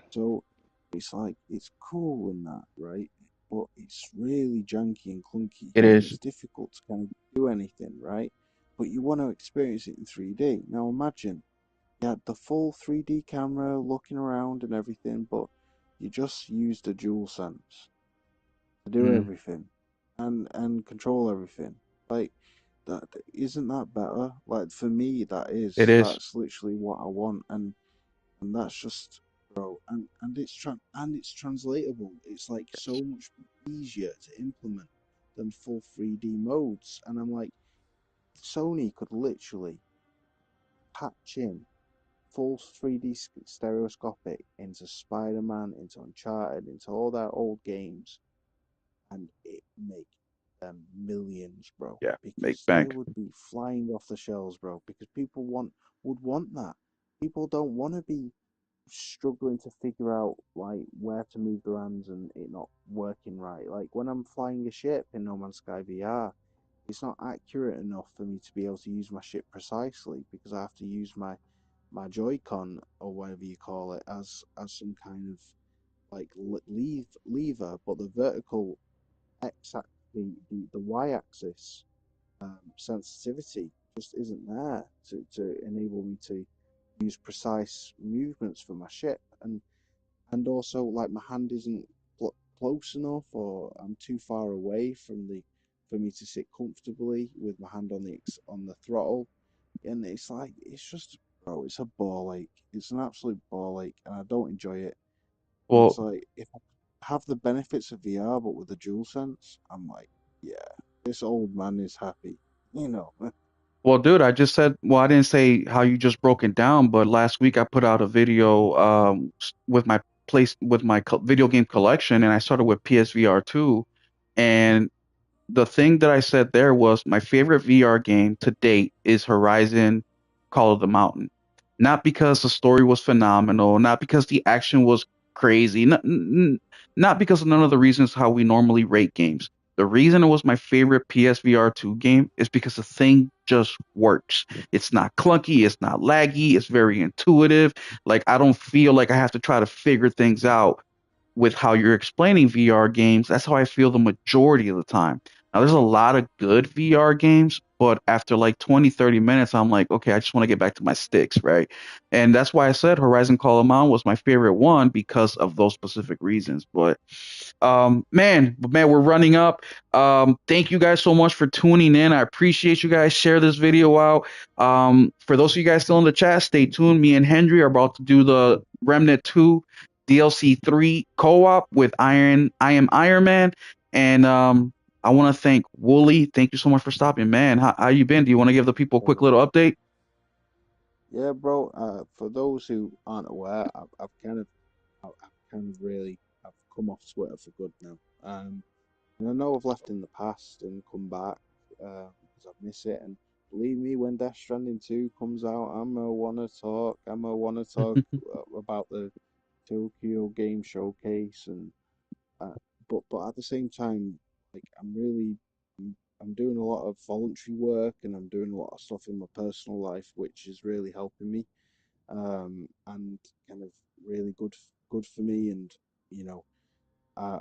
So it's like it's cool in that, right? But it's really janky and clunky, it and is. it's difficult to kind of do anything, right? But you want to experience it in 3D. Now imagine you had the full 3D camera looking around and everything, but you just used a dual sense to do Mm, everything and control everything. Like that isn't that better? Like for me, it is. that's literally what I want, and that's just bro, and it's translatable. It's like so much easier to implement than full 3D modes, and I'm like, Sony could literally patch in full 3D stereoscopic into Spider-Man, into Uncharted, into all their old games, and it make them millions, bro. Yeah, make Because they bank. would be flying off the shelves, bro. Because people would want that. People don't want to be struggling to figure out like where to move their hands and it not working right. Like when I'm flying a ship in No Man's Sky VR, it's not accurate enough for me to be able to use my ship precisely because I have to use my my Joy-Con or whatever you call it as some kind of like lever, but the vertical x the y-axis sensitivity just isn't there to enable me to use precise movements for my ship, and also like my hand isn't close enough, or I'm too far away from the for me to sit comfortably with my hand on the throttle, and it's like it's just, bro, it's a ball ache. It's an absolute ball ache, and I don't enjoy it. And it's Well, like if I have the benefits of VR but with the DualSense, I'm like, yeah, this old man is happy, you know. Well, dude, I just said, well, I didn't say how you just broke it down, but last week I put out a video with my video game collection, and I started with PSVR 2, and the thing that I said there was my favorite VR game to date is Horizon Call of the Mountain. Not because the story was phenomenal, not because the action was crazy, not because of none of the reasons how we normally rate games. The reason it was my favorite PSVR 2 game is because the thing just works. It's not clunky, it's not laggy, it's very intuitive. Like, I don't feel like I have to try to figure things out with how you're explaining VR games. That's how I feel the majority of the time. Now, there's a lot of good VR games, but after like 20, 30 minutes, I'm like, okay, I just want to get back to my sticks, right? And that's why I said Horizon Call of Mountain was my favorite one because of those specific reasons. But man, we're running up. Thank you guys so much for tuning in. I appreciate you guys. Share this video out. For those of you guys still in the chat, stay tuned. Me and Henry are about to do the Remnant 2 DLC 3 co-op with I Am Iron Man. And I want to thank Wooly. Thank you so much for stopping, man. How you been? Do you want to give the people a quick little update? Yeah, bro. For those who aren't aware, I've kind of really, I've come off Twitter for good now. And I know I've left in the past and come back because I miss it. And believe me, when Death Stranding 2 comes out, I'm gonna wanna talk. I'm gonna wanna talk about the Tokyo Game Showcase, and uh, but at the same time, like I'm doing a lot of voluntary work, and I'm doing a lot of stuff in my personal life, which is really helping me, and kind of really good for me. And you know, I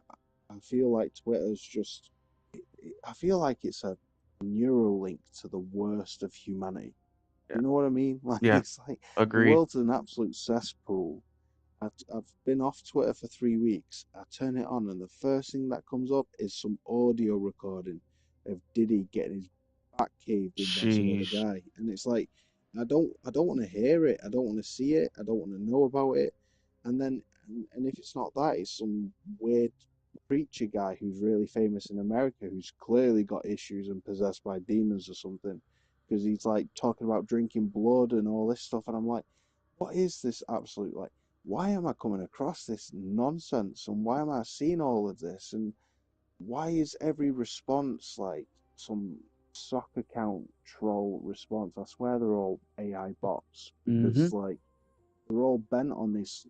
I feel like Twitter's just I feel like it's a Neuralink to the worst of humanity. Yeah. You know what I mean? Like Yeah. it's like the Agreed. world's an absolute cesspool. I've been off Twitter for 3 weeks. I turn it on, and the first thing that comes up is some audio recording of Diddy getting his back caved in by some other Sheesh. guy, and it's like I don't want to hear it. I don't want to see it. I don't want to know about it. And then and if it's not that, it's some weird preacher guy who's really famous in America who's clearly got issues and possessed by demons or something, because he's like talking about drinking blood and all this stuff, and I'm like, what is this absolute, like, why am I coming across this nonsense, and why am I seeing all of this, and why is every response like some soccer account troll response? I swear they're all AI bots, Mm-hmm. because like they're all bent on this.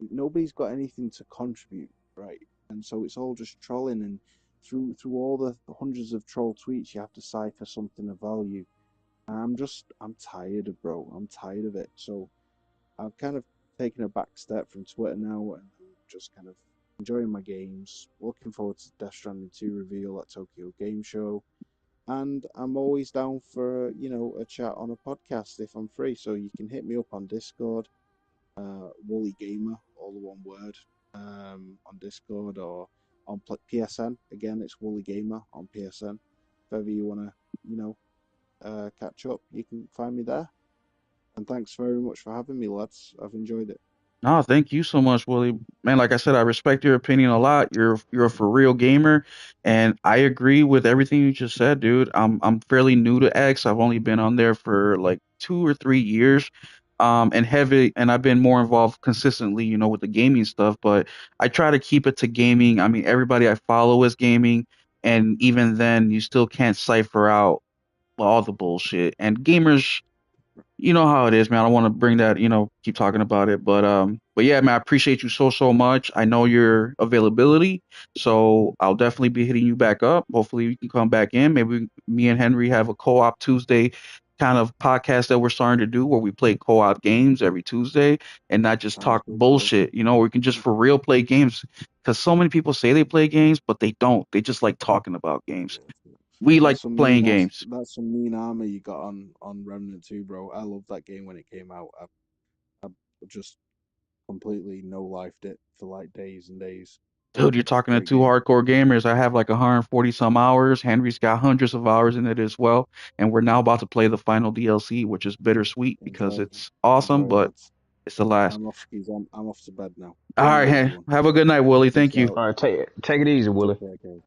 Nobody's got anything to contribute, right? And so it's all just trolling, and through all the hundreds of troll tweets, you have to cipher something of value. And I'm tired of, bro. I'm tired of it. So I've kind of taken a back step from Twitter now, and I'm just kind of enjoying my games. Looking forward to Death Stranding 2 reveal at Tokyo Game Show. And I'm always down for, a chat on a podcast if I'm free. So you can hit me up on Discord, Wooly Gamer, all the one word, on Discord, or on PSN. Again, it's Wooly Gamer on PSN. If ever you want to, catch up, you can find me there. And thanks very much for having me, lads. I've enjoyed it. No, thank you so much, Willie. Man, like I said, I respect your opinion a lot. You're a for real gamer, and I agree with everything you just said, dude. I'm fairly new to X. I've only been on there for like 2 or 3 years, and I've been more involved consistently, with the gaming stuff. But I try to keep it to gaming. I mean, everybody I follow is gaming, and even then, you still can't cipher out all the bullshit. And gamers, you know how it is, man. I don't want to bring that, keep talking about it, but yeah, man, I appreciate you so much. I know your availability, so I'll definitely be hitting you back up. Hopefully, you can come back in. Maybe me and Henry have a co-op Tuesday kind of podcast that we're starting to do where we play co-op games every Tuesday and not just Sounds talk good, bro. bullshit. You know, we can just for real play games because so many people say they play games, but they don't. They just like talking about games. We like That's some playing mean ass, games. that's some mean armor you got on Remnant 2, bro. I loved that game when it came out. I just completely no lifed it for like days and days. Dude, you're talking to Great two game. hardcore gamers. I have like 140 some hours. Henry's got hundreds of hours in it as well. And we're now about to play the final DLC, which is bittersweet because Enjoy, it's awesome, enjoy, but lads. it's the last. I'm off skis. I'm off to bed now. All Good right, night, everyone. have a good night, Willie. Peace Thank you. out. All right, take it easy, Willie. Take care, guys.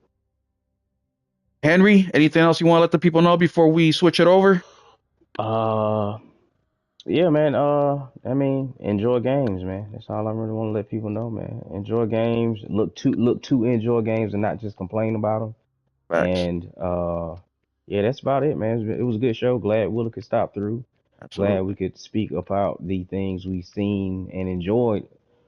Henry, anything else you want to let the people know before we switch it over? Yeah, man. I mean, enjoy games, man. That's all I really want to let people know, man. Enjoy games. Look to enjoy games and not just complain about them. Facts. And yeah, that's about it, man. It was a good show. Glad Willa could stop through. Absolutely. Glad we could speak about the things we've seen and enjoyed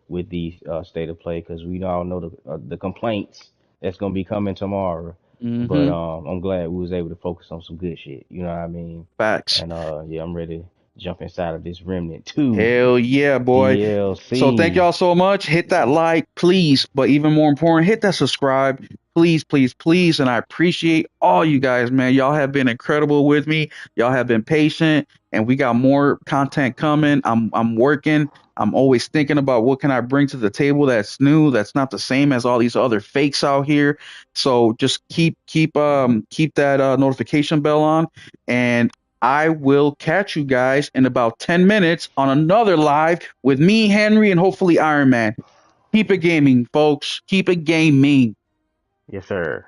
with the state of play, because we all know the complaints that's gonna be coming tomorrow. But I'm glad we was able to focus on some good shit. You know what I mean? Facts. And yeah, I'm ready to jump inside of this Remnant 2 Hell yeah, boy. DLC. So thank y'all so much. Hit that like, please. But even more important, hit that subscribe. Please, please, please. And I appreciate all you guys, man. Y'all have been incredible with me. Y'all have been patient. And we got more content coming. I'm working. I'm always thinking about what can I bring to the table that's new, that's not the same as all these other fakes out here. So just keep that notification bell on. And I will catch you guys in about 10 minutes on another live with me, Henry, and hopefully Iron Man. Keep it gaming, folks. Keep it gaming. Yes, sir.